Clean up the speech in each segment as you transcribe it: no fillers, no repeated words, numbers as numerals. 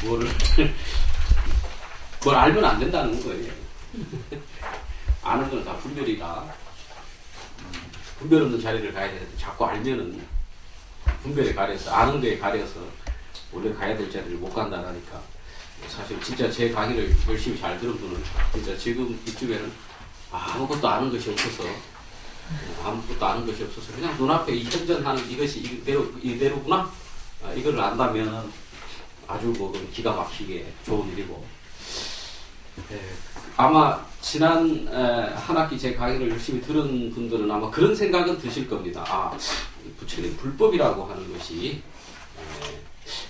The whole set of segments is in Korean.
뭘 알면 안 된다는 거예요. 아는 건 다 분별이다. 분별 없는 자리를 가야 되는데 자꾸 알면은 분별에 가려서 아는 데에 가려서 원래 가야 될 자리를 못 간다니까. 사실 진짜 제 강의를 열심히 잘 들은 분은 진짜 지금 이쪽에는 아무것도 아는 것이 없어서 그냥 눈앞에 이 현전하는 이것이 이대로구나. 이걸 안다면 아주 뭐 기가 막히게 좋은 일이고. 아마 지난 한 학기 제 강의를 열심히 들은 분들은 아마 그런 생각은 드실 겁니다. 부처님 불법이라고 하는 것이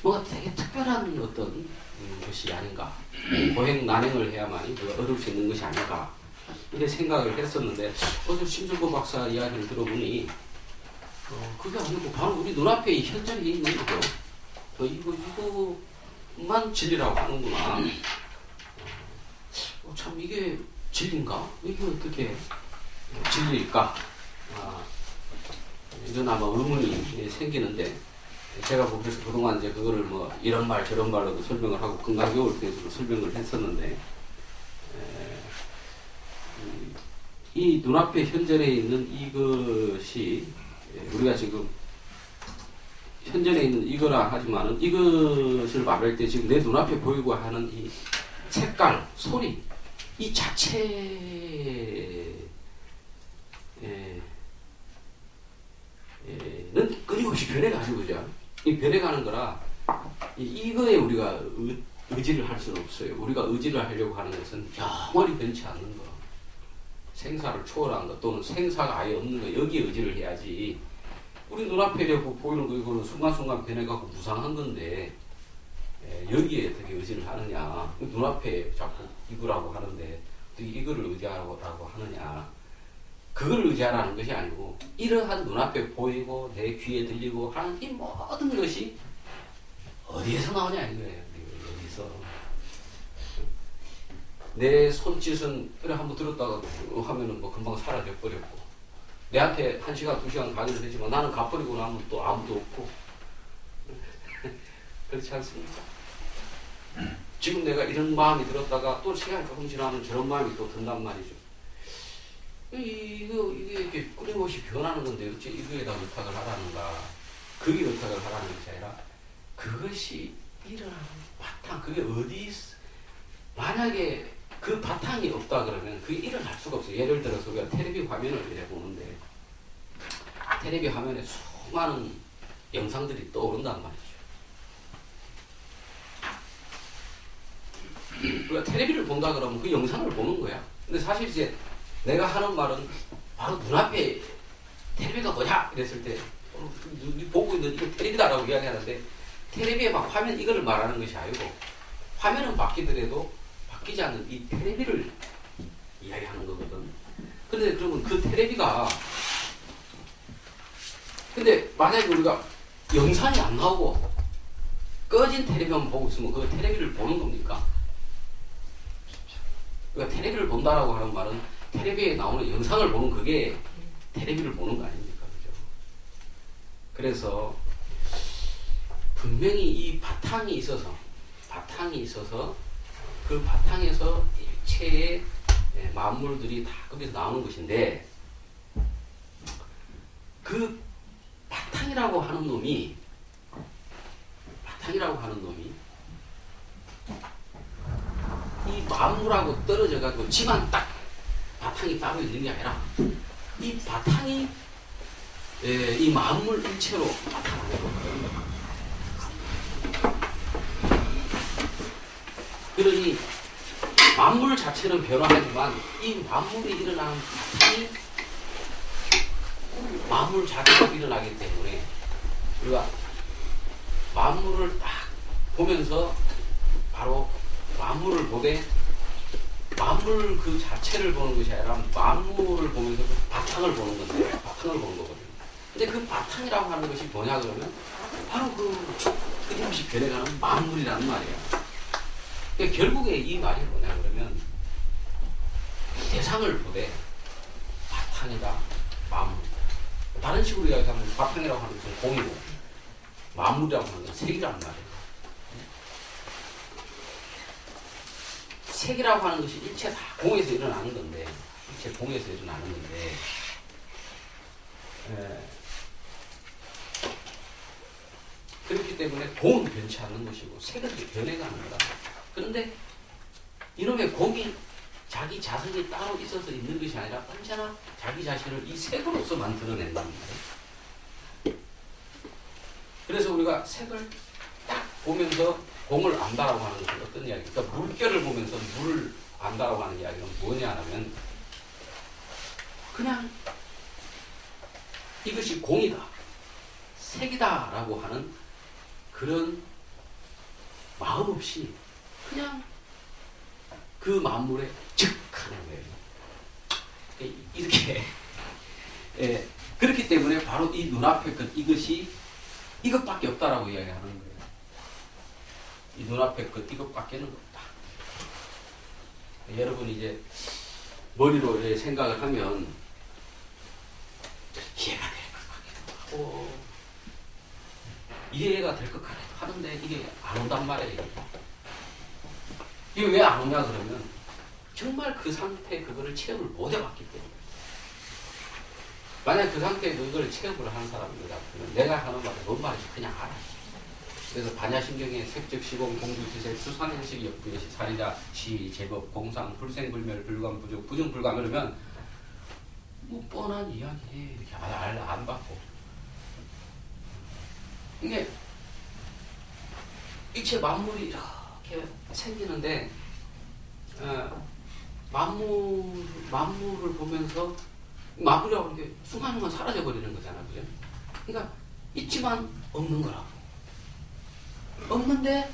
뭔가 되게 특별한 어떤 것이 아닌가. 고행 난행을 해야만이 얻을 수 있는 것이 아닌가. 이런 생각을 했었는데 어제 심정보 박사 이야기를 들어보니 그게 아니고 바로 우리 눈앞에 이 현장에 있는 거죠. 이거만 진리라고 하는구나. 참 이게 진리인가? 이게 어떻게 진리일까? 이런 아마 의문이 생기는데 제가 그래서 그동안 이제 그거를 뭐 이런 말 저런 말로도 설명을 하고 금강교를 통해서도 설명을 했었는데 이 눈앞에 현전에 있는 이것이 우리가 지금 현전에 있는 이거라 하지만은 이것을 말할 때 지금 내 눈앞에 보이고 하는 이 색깔, 소리 이 자체는 끊임없이 변해가지고 그죠? 이 변해가는 거라 이거에 우리가 의지를 할 수는 없어요. 우리가 의지를 하려고 하는 것은 영원히 변치 않는 거, 생사를 초월한 것 또는 생사가 아예 없는 거 여기에 의지를 해야지. 우리 눈앞에 보이는 거 이거는 순간순간 변해가고 무상한 건데 여기에 어떻게 의지를 하느냐. 눈앞에 자꾸 이거라고 하는데 이거를 의지하라고 하느냐. 그걸 의지하라는 것이 아니고 이러한 눈앞에 보이고 내 귀에 들리고 하는 이 모든 것이 어디에서 나오냐 이거예요. 여기서 내 손짓은 그래 한번 들었다가 하면은 뭐 금방 사라져 버렸고 내한테 1시간 2시간 강의를 했지만 나는 가버리고 나면 또 아무도 없고 그렇지 않습니까? 지금 내가 이런 마음이 들었다가 또 시간이 조금 지나면 저런 마음이 또 든단 말이죠. 이게 이렇게 끊임없이 변하는 건데 어째 이거에다 의탁을 하라는가. 그게 의탁을 하라는 것이 아니라 그것이 일어나는 바탕. 그게 어디 있어. 만약에 그 바탕이 없다 그러면 그게 일어날 수가 없어요. 예를 들어서 우리가 텔레비 화면을 이렇게 보는데 텔레비 화면에 수많은 영상들이 떠오른단 말이죠. 우리가 텔레비를 본다 그러면 그 영상을 보는 거야. 근데 사실 이제 내가 하는 말은 바로 눈앞에 텔레비가 뭐냐 이랬을 때 보고 있는 이거 텔레비다라고 이야기하는데 텔레비에 막 화면 이거를 말하는 것이 아니고 화면은 바뀌더라도 바뀌지 않는 이 텔레비를 이야기하는 거거든. 근데 그러면 그 텔레비가 근데 만약에 우리가 영상이 안 나오고 꺼진 텔레비만 보고 있으면 그 텔레비를 보는 겁니까? 그러니까 텔레비를 본다라고 하는 말은 텔레비에 나오는 영상을 보는 그게 텔레비를 보는 거 아닙니까? 그죠? 그래서 분명히 이 바탕이 있어서 그 바탕에서 일체의 만물들이 다 거기서 나오는 것인데 그 바탕이라고 하는 놈이 이 만물하고 떨어져가지고 집안 딱 바탕이 따로 있는 게 아니라 이 바탕이 이 만물 일체로 나타나는 거거든요. 그러니 만물 자체는 변화하지만 이 만물이 일어나는 바탕이 만물 자체가 일어나기 때문에 우리가 만물을 딱 보면서 바로 만물을 보되 만물 그 자체를 보는 것이 아니라 만물을 보면서 그 바탕을 보는 건데 바탕을 보는 거거든요. 근데 그 바탕이라고 하는 것이 뭐냐 그러면 바로 그 끊임없이 변해가는 만물이라는 말이에요. 그러니까 결국에 이 말이 뭐냐 그러면 대상을 보되 바탕이다 만물이다. 다른 식으로 이야기하면 바탕이라고 하는 것은 공이고 만물이라고 하는 것은 색이란 말이에요. 색이라고 하는 것이 일체 다 공에서 일어나는 건데, 일체 공에서 일어나는 건데, 그렇기 때문에 공은 변치 않는 것이고 색은 변해가는 거다. 그런데 이놈의 공이 자기 자성이 따로 있어서 있는 것이 아니라 언제나 자기 자신을 이 색으로서 만들어낸단 말이에요. 그래서 우리가 색을 딱 보면서 공을 안다라고 하는 것은 어떤 이야기? 그러니까 물결을 보면서 물을 안다라고 하는 이야기는 뭐냐 하면 그냥 이것이 공이다, 색이다 라고 하는 그런 마음 없이 그냥 그 만물에 즉 하는 거예요. 이렇게 그렇기 때문에 바로 이 눈앞에 이것이 이것밖에 없다라고 이야기하는 거예요. 이 눈앞에 이것밖에는 없다. 여러분 이제 머리로 이제 생각을 하면 이해가 될 것 같기도 하고 이해가 될 것 같기도 하는데 이게 안 온단 말이에요. 이게 왜 안 오냐 그러면 정말 그 상태에 그거를 체험을 못 해봤기 때문에. 만약 그 상태에 그거를 체험을 하는 사람이다 그러면 내가 하는 말이 뭔 말인지 그냥 알아. 그래서 반야신경의 색적 시공 공주지색 수산행식 역부여시 사리자 시 제법 공상 불생불멸 불감 부족 부정불감 그러면 뭐 뻔한 이야기 이렇게 안 받고 이게 일체 만물이 이렇게 생기는데 만물을 보면서 만물이라고 하는 게 순간순간 사라져버리는 거잖아, 그죠? 그러니까 있지만 없는 거라고. 없는데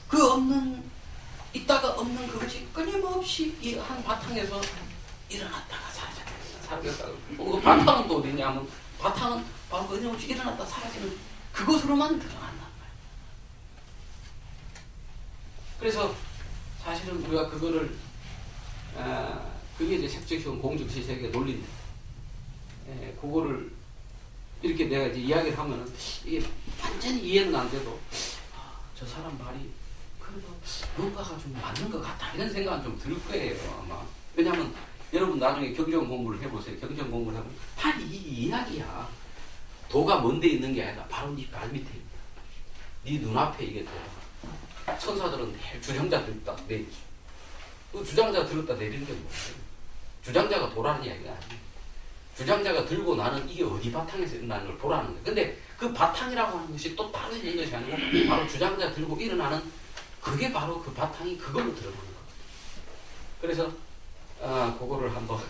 그 없는 있다가 없는 그것이 끊임없이 이 한 바탕에서 일어났다가 사라졌다가 그 바탕은 또 어디냐 하면 바탕은 바로 끊임없이 일어났다 사라지는 그것으로만 드러난단 말이야. 그래서 사실은 우리가 그거를 그게 이제 색적시공 공적시색의 논리인데 그거를 이렇게 내가 이제 이야기를 하면은 이게 완전히 이해는 안 돼도 저 사람 말이 그래도 뭔가가 좀 맞는 것 같다 이런 생각은 좀 들 거예요 아마. 왜냐하면 여러분 나중에 경전 공부를 해보세요. 경전 공부를 하면 다 이 이야기야. 도가 먼데 있는 게 아니라 바로 네 발밑에 있다. 네 눈앞에 이게 도가. 천사들은 내일 주장자 들었다 내리지. 그 주장자 들었다 내리는 게 뭐예요? 주장자가 도라는 이야기가 아니에요. 주장자가 들고 나는 이게 어디 바탕에서 일어나는 걸 보라는 거예요. 근데 그 바탕이라고 하는 것이 또 다른 있는 것이 아니고 바로 주장자 들고 일어나는 그게 바로 그 바탕이 그걸로 들어가는 거예요. 그래서 그거를 한번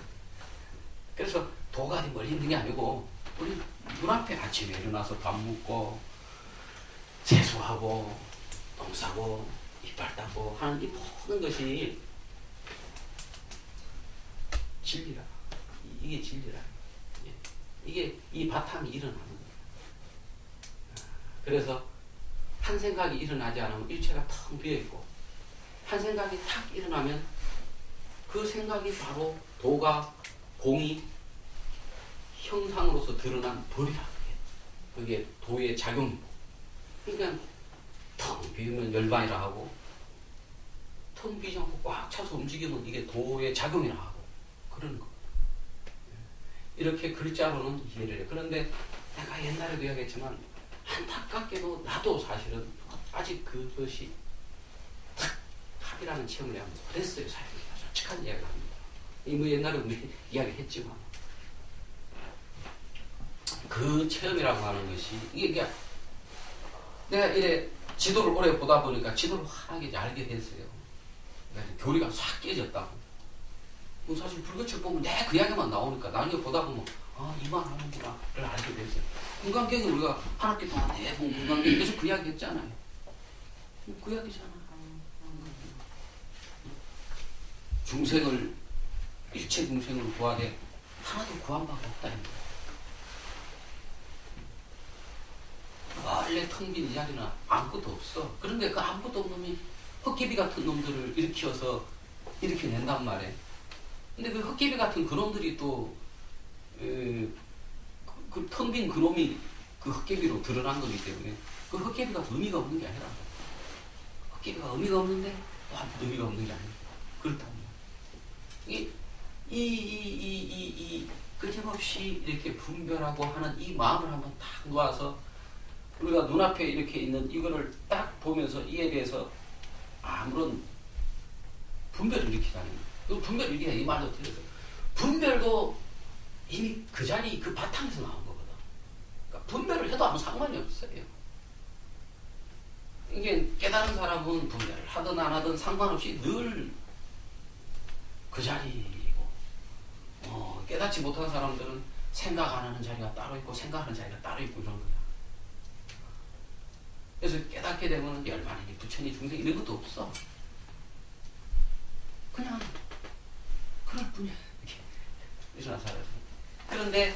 그래서 도가 어디 멀리 있는 게 아니고 우리 눈앞에 아침에 일어나서 밥 먹고 세수하고 똥 싸고 이빨 닦고 하는 이 모든 것이 진리라. 이게 진리라. 이게 이 바탕이 일어나는 거예요. 그래서 한 생각이 일어나지 않으면 일체가 텅 비어있고 한 생각이 탁 일어나면 그 생각이 바로 도가 공이 형상으로서 드러난 벌이라. 그게 도의 작용이고 그러니까 텅 비우면 열반이라 하고 텅 비지 않고 꽉 차서 움직이면 이게 도의 작용이라 하고 그러는 거. 이렇게 글자로는 이해를 해요. 그런데 내가 옛날에도 이야기했지만 안타깝게도 나도 사실은 아직 그것이 합이라는 체험을 하면서 그랬어요. 사실 솔직한 이야기를 합니다. 뭐 옛날에 우리 이야기했지만 그 체험이라고 하는 것이 이게 내가 이래 지도를 오래 보다 보니까 지도를 환하게 이제 알게 됐어요. 그러니까 교리가 싹 깨졌다고. 사실 불교책 보면 내 그 이야기만 나오니까 나중에 보다 보면 이만 하는구나를 알게 됐어요. 금강경에 우리가 한 학기 동안 대부분 금강경 계속 그 이야기 했잖아요. 그 이야기잖아. 중생을 일체 중생을 구하되 하나도 구한 바가 없다는 거예요. 원래 텅 빈 이 자리는 아무것도 없어. 그런데 그 아무것도 없는 놈이 헛개비 같은 놈들을 일으켜서 이렇게 낸단 말이에요. 근데 그 헛개비 같은 그놈들이 또 그 텅 빈 그놈이 그 헛개비로 드러난 거기 때문에 그 헛개비가 의미가 없는 게 아니라 헛개비가 의미가 없는데 또 의미가 없는 게 아니에요. 그렇답니다. 이 끊임없이 이렇게 분별하고 하는 이 마음을 한번 딱 놓아서 우리가 눈앞에 이렇게 있는 이거를 딱 보면서 이에 대해서 아무런 분별을 일으키자는 거예요. 분별을 일으키자 이 말도 틀려서 분별도 이미 그 자리 그 바탕에서 나온 거거든. 그러니까 분별을 해도 아무 상관이 없어요. 이게 깨달은 사람은 분별을 하든 안 하든 상관없이 늘 그 자리이고, 깨닫지 못한 사람들은 생각 안 하는 자리가 따로 있고 생각하는 자리가 따로 있고 이런 거야. 그래서 깨닫게 되면 열반이니 부처니 중생 이런 것도 없어. 그냥 그럴 뿐이야. 이렇게 살아요. 그런데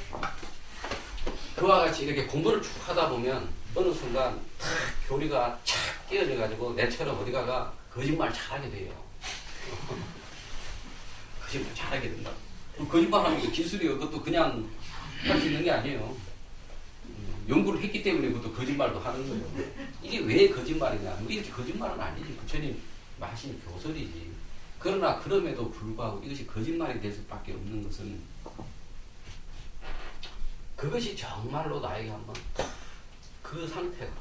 그와 같이 이렇게 공부를 쭉 하다 보면 어느 순간 탁 교리가 착 깨어져 가지고 내처럼 어디가가 거짓말 잘하게 돼요. 거짓말 잘하게 된다. 거짓말하는 게 기술이 그것도 그냥 할 수 있는 게 아니에요. 연구를 했기 때문에 그것도 거짓말도 하는 거예요. 이게 왜 거짓말이냐? 우리 이렇게 거짓말은 아니지. 부처님 하신 교설이지. 그러나 그럼에도 불구하고 이것이 거짓말이 될 수밖에 없는 것은 그것이 정말로 나에게 한번 그 상태가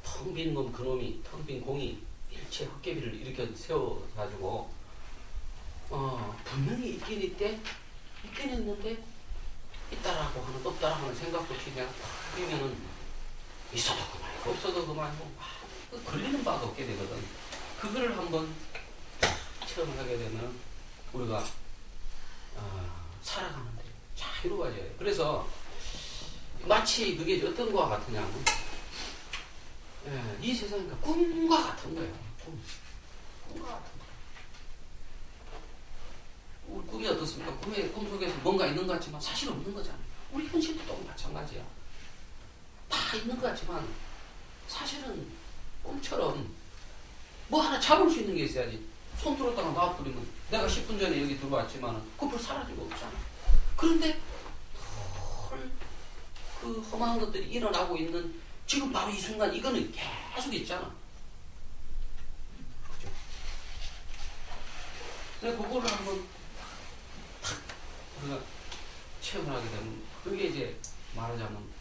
텅 빈 놈 그놈이 텅 빈 공이 일체 헛개비를 일으켜 세워가지고 분명히 있긴 있는데 있다라고 하는 없다라고 하는 생각 없이 그냥 그러면은 있어도 그만이고 없어도 그만이고 걸리는 바가 없게 되거든. 그걸 한번 체험하게 되면 우리가 살아가는데 자유로워져요. 그래서 마치 그게 어떤 거와 같으냐면 이 세상이 꿈과 같은 거예요. 꿈과 같은 거예요. 우리 꿈이 어떻습니까? 꿈 속에서 뭔가 있는 것 같지만 사실 없는 거잖아요. 우리 현실도 또 마찬가지야. 다 있는 것 같지만 사실은 꿈처럼 뭐 하나 잡을 수 있는 게 있어야지. 손 들었다가 놔버리면 내가 10분 전에 여기 들어왔지만 그걸 사라지고 없잖아. 그런데 그 험한 것들이 일어나고 있는 지금 바로 이 순간 이거는 계속 있잖아. 그죠? 근데 그거를 한번 탁 우리가 체험을 하게 되면 그게 이제 말하자면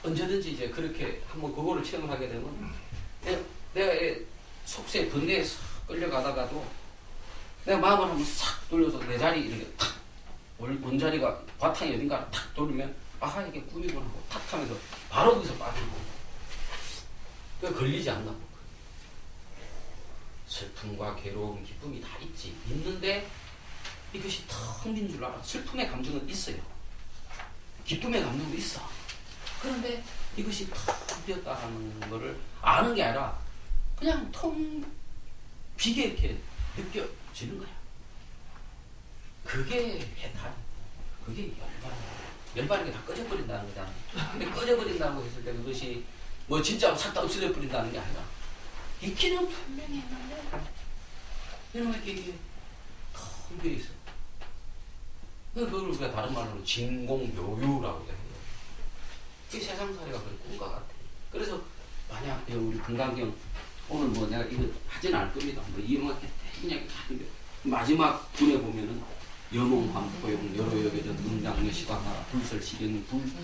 언제든지 이제 그렇게 한번 그거를 체험을 하게 되면 내가 속세 번뇌에 싹 끌려가다가도 내가 마음을 한번 싹 돌려서 내 자리 이렇게 탁 원자리가 바탕이 어딘가 탁 돌리면 아하 이게 꿈이구나 하고 탁 하면서 바로 거기서 빠지고 그 걸리지 않나. 슬픔과 괴로움, 기쁨이 다 있는데 이것이 텅 빈 줄 알아. 슬픔의 감정은 있어요. 기쁨의 감정도 있어. 그런데 이것이 텅 비었다는 거를 아는 게 아니라 그냥 텅 비게 이렇게 느껴지는 거야. 그게 해탈. 그게 열반이 다 꺼져버린다는 거잖아. 근데 꺼져버린다고 했을 때 그것이 뭐 진짜 싹 다 없어져 버린다는 게 아니라 있기는 분명히 있는데 이놈의 이게 텅 비어 있어. 그걸 우리가 다른 말로 진공묘유라고 해요. 이 세상살이가 그런 꿈과 같아. 그래서 만약 우리 금강경 오늘 뭐 내가 이거 하진 않을 겁니다. 뭐 이용할 때 그냥 하는데 마지막 분에 보면은 여몽환포용 여러 역에전 응당여시광하라 불설시경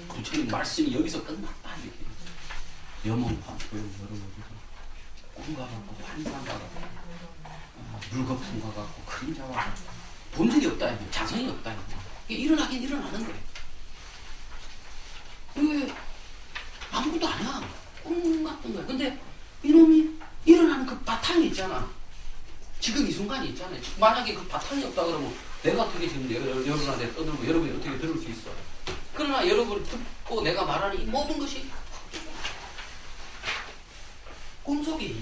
부처님 말씀이 여기서 끝났다 이렇게. 여몽환포용 여러 역에전 꿈과 같고 환상과 같고 물거품과 같고 그림자와 같고 본질이 없다 자성이 없다 이게 일어나긴 일어나는 거예요. 이게 아무것도 아니야. 꿈 같은 거야. 근데 이놈이 일어나는 그 바탕이 있잖아. 지금 이 순간이 있잖아요. 만약에 그 바탕이 없다 그러면 내가 어떻게 지금 여러분한테 떠들고 여러분이 어떻게 들을 수 있어. 그러나 여러분이 듣고 내가 말하는 이 모든 것이 꿈속에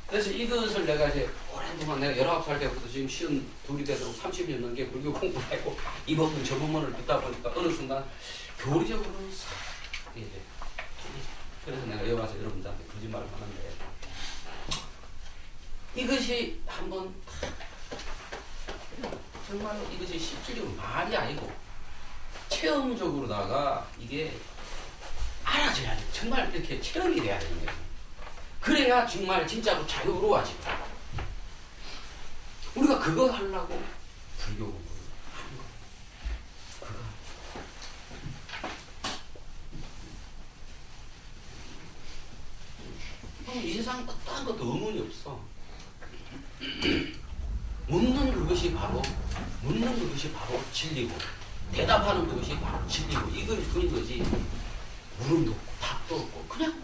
그래서 이것을 내가 이제 오랫동안 내가 19살 때부터 지금 52이 되도록 30년 넘게 불교 공부를 하고 이 법문 저 법문을 듣다 보니까 어느 순간 교리적으로는 싹 이제 그래서 내가 여기 와서 여러분들한테 거짓말을 하는데 이것이 한번 정말로 이것이 실질적으로 말이 아니고 체험적으로다가 이게 알아져야 돼. 정말 이렇게 체험이 돼야 되는 거예요. 그래야 정말 진짜로 자유로워지고. 우리가 그거 하려고 불교 공부를 하는 거예요. 그거. 인상 어떠한 것도 의문이 없어. 묻는 그것이 바로 진리고, 대답하는 그것이 바로 진리고, 이걸 그런 거지. 물음도 없고 답도 없고 그냥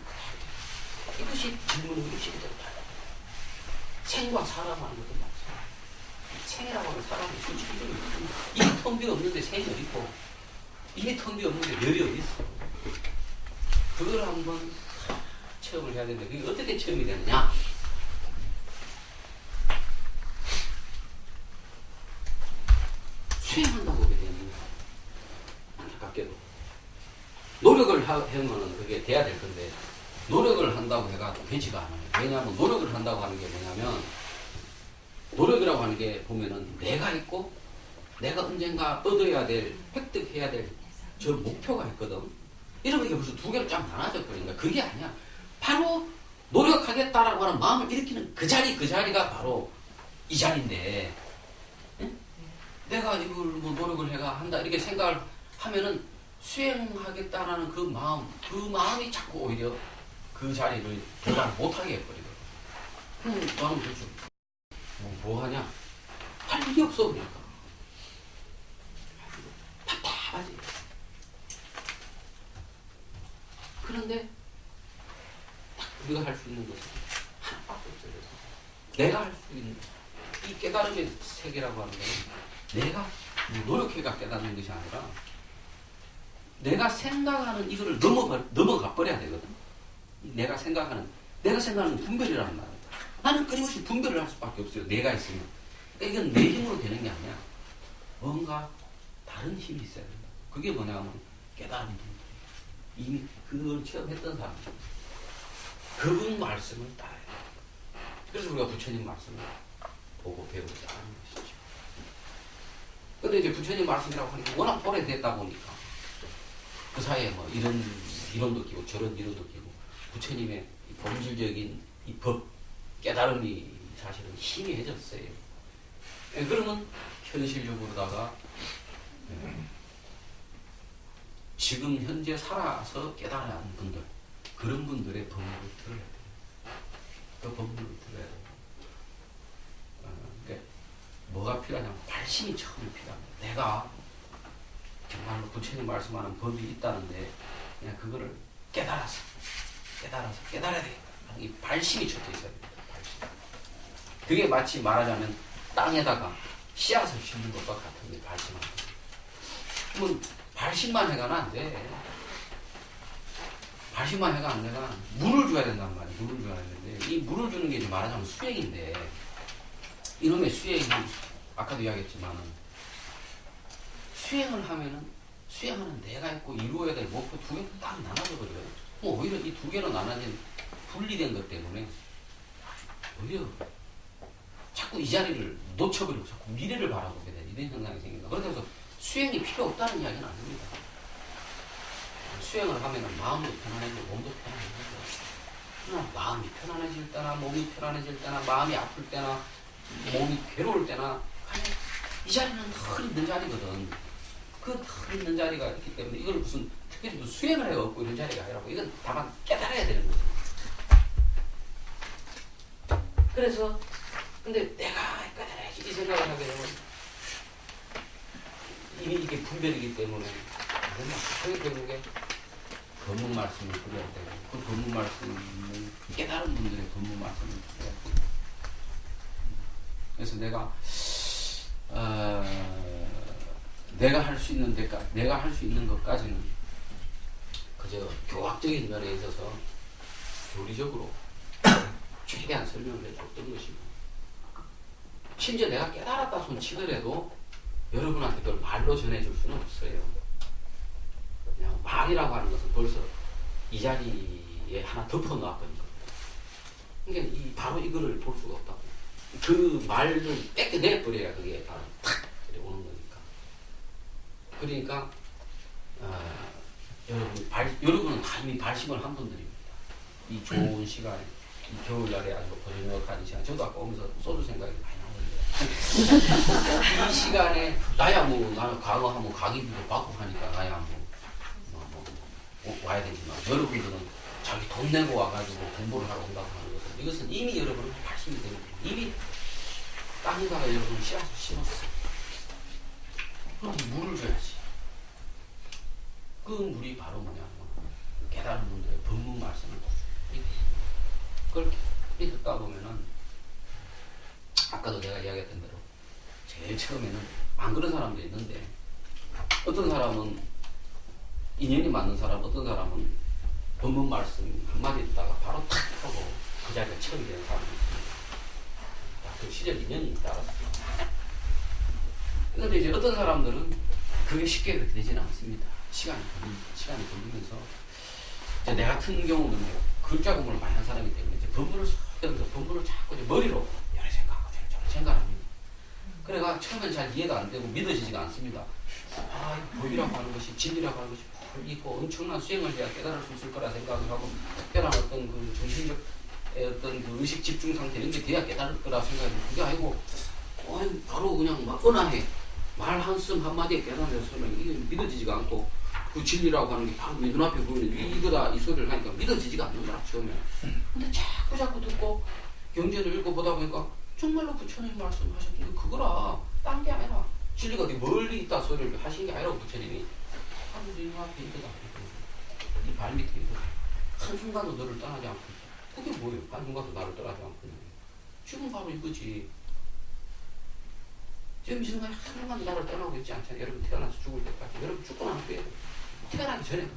이것이 질문의 의식이 된다. 생과 사람 하는 것도 마찬가지야. 생이라고 하는 사람이 그 질문이 이미 텅 비어 없는데 생이 어디 있고, 이미 텅 비어 없는데 열이 어디 있어. 그걸 한번 체험을 해야 되는데 그게 어떻게 체험이 되느냐. 수행한다고 보게 되는 거야. 안타깝게도. 노력을 하면 그게 돼야 될 건데, 노력을 한다고 해가 되지가 않아요. 왜냐하면 노력을 한다고 하는 게 뭐냐면, 노력이라고 하는 게 보면은 내가 있고, 내가 언젠가 얻어야 될, 획득해야 될 저 목표가 있거든. 이러면 이게 벌써 두 개로 쫙 나눠져버리니까 그게 아니야. 바로 노력하겠다라고 하는 마음을 일으키는 그 자리가 바로 이 자리인데, 응? 내가 이걸 뭐 노력을 해가 한다 이렇게 생각을 하면은 수행하겠다라는 그 마음이 자꾸 오히려 그 자리를 도달 못하게 해버리거든. 나는 도대체 뭐 하냐? 할 일이 없어. 그러니까 답답하지. 그런데 딱 우리가 할 수 있는 것은 하나밖에 없어요. 내가 할 수 있는 이 깨달음의 세계라고 하는 것은 내가 노력해가 깨닫는 것이 아니라 내가 생각하는 이거를 넘어가 버려야 되거든. 내가 생각하는 분별이라는 말이야. 나는 끊임없이 분별을 할 수밖에 없어요. 내가 있으면. 그러니까 이건 내 힘으로 되는 게 아니야. 뭔가 다른 힘이 있어야 된다. 그게 뭐냐면 깨달음이 된다. 이미 그걸 체험했던 사람. 그분 말씀을 따라야 돼. 그래서 우리가 부처님 말씀을 보고 배우고 따르는 것이죠. 근데 이제 부처님 말씀이라고 하니까 워낙 오래됐다 보니까 그 사이에 뭐 이런 이론도 끼고 저런 이론도 끼고 부처님의 이 본질적인 이 법, 깨달음이 사실은 희미해졌어요. 그러면 현실적으로다가 지금 현재 살아서 깨달아야 하는 분들, 그런 분들의 법문을 들어야 돼요. 그 법문을 들어야 돼요. 그러니까 뭐가 필요하냐면 발심이 처음에 필요합니다. 내가 정말로 부처님 말씀하는 법이 있다는데 그냥 그거를 깨달아서 깨달아야 되겠다. 이 발심이 첫 있어야 됩니다. 발심. 그게 마치 말하자면 땅에다가 씨앗을 심는 것과 같은 게 발심하는 거예요. 그러면 발심만 해가는 안 돼. 발심만 해가 안 되가 물을 줘야 된단 말이에요. 물을 줘야 되는데 이 물을 주는 게 이제 말하자면 수행인데 이놈의 수행이 아까도 이야기했지만 수행을 하면은 수행하는 내가 있고 이루어야 될 목표 두 개가 딱 나눠져 버리거든. 뭐 오히려 이 두 개로 나눠진 분리된 것 때문에 오히려 자꾸 이 자리를 놓쳐버리고 자꾸 미래를 바라보게 되는 이런 현상이 생긴다. 그래서 수행이 필요 없다는 이야기는 아닙니다. 수행을 하면 마음도 편안해지고 몸도 편안해지고 그러나 마음이 편안해질 때나 몸이 편안해질 때나 마음이 아플 때나 몸이 괴로울 때나 이 자리는 늘 있는 자리거든. 그 늘 있는 자리가 있기 때문에 이걸 무슨 특별히 무슨 수행을 해갖고 이런 자리가 아니라고 이건 다만 깨달아야 되는 거죠. 그래서 근데 내가 깨달아야지 이 생각을 하게 되면 이미 이게 분별이기 때문에 그게 결국에 법문 말씀을 드려야 되고 그 법문 말씀을 깨달은 분들의 법문 말씀을 드려야 되고 그래서 내가 할 수 있는 데까지 내가 할 수 있는 것까지는 그저 교학적인 면에 있어서 교리적으로 최대한 설명을 해줬던 것이고 심지어 내가 깨달았다 손 치더라도 여러분한테 그걸 말로 전해줄 수는 없어요. 그냥 말이라고 하는 것은 벌써 이 자리에 하나 덮어놨거든요. 그러니까 바로 이거를 볼 수가 없다고. 그 말을 뺏겨내버려야 그게 바로 탁 오는 거니까. 그러니까 여러분은 다 이미 발심을 한 분들입니다. 이 좋은 시간에 이 겨울날에 아주 고즈넉한 이 시간, 저도 아까 오면서 소주 생각이 많이 나는데 이 시간에 나야 뭐 나는 강의하면 강의비도 받고 하니까 나야 와야 되지만 여러분들은 자기 돈 내고 와가지고 공부를 하러 온다고 하는 것은 이것은 이미 여러분은 발심이 됩니다. 이미 땅에다가 여러분 씨앗을 심었어. 그럼 물을 줘야지. 그 물이 바로 뭐냐면 깨달은 분들의 법문 말씀을 그걸 듣다 보면은 아까도 내가 이야기했던 대로 제일 처음에는 안 그런 사람도 있는데 어떤 사람은 인연이 맞는 사람, 어떤 사람은 법문 말씀 한마디 듣다가 바로 탁 하고 그 자리가 처음이 되는 사람이 있습니다. 그 시절 인연이 따라서. 그런데 이제 어떤 사람들은 그게 쉽게 그렇게 되지는 않습니다. 시간이 걸리면서 이제 내 같은 경우는 글자 공부를 많이 한 사람이기 때문에 이제 법문을 자꾸 이제 머리로 여러 생각하고 저런 생각합니다. 그래가 처음엔 잘 이해가 안 되고 믿어지지가 않습니다. 법이라고 하는 것이 진리라고 하는 것이 있고 엄청난 수행을 해야 깨달을 수 있을 거라 생각을 하고 특별한 어떤 그 정신적 어떤 그 의식 집중 상태 이런 게 돼야 깨달을 거라 생각하는데 그게 아니고 바로 그냥 막 은하해 말 한숨 한마디에 깨달으면 이게 믿어지지가 않고 그 진리라고 하는 게 바로 눈앞에 보이는 이거다 이 소리를 하니까 믿어지지가 않는 거라 처음에. 근데 자꾸 듣고 경전을 읽어보다 보니까 정말로 부처님 말씀하셨던 게 그거라 딴 게 아니라 진리가 어디 멀리 있다 소리를 하신 게 아니라 부처님이 하늘이 앞에 있다 이 발밑에 있다 한순간도 너를 떠나지 않고 그게 뭐예요? 한순간도 나를 떠나지 않고 지금 바로 이거지. 지금 이 순간에 한순간도 나를 떠나고 있지 않잖아요. 여러분 태어나서 죽을 때까지 여러분 죽고 나면 돼요. 태어나기 전에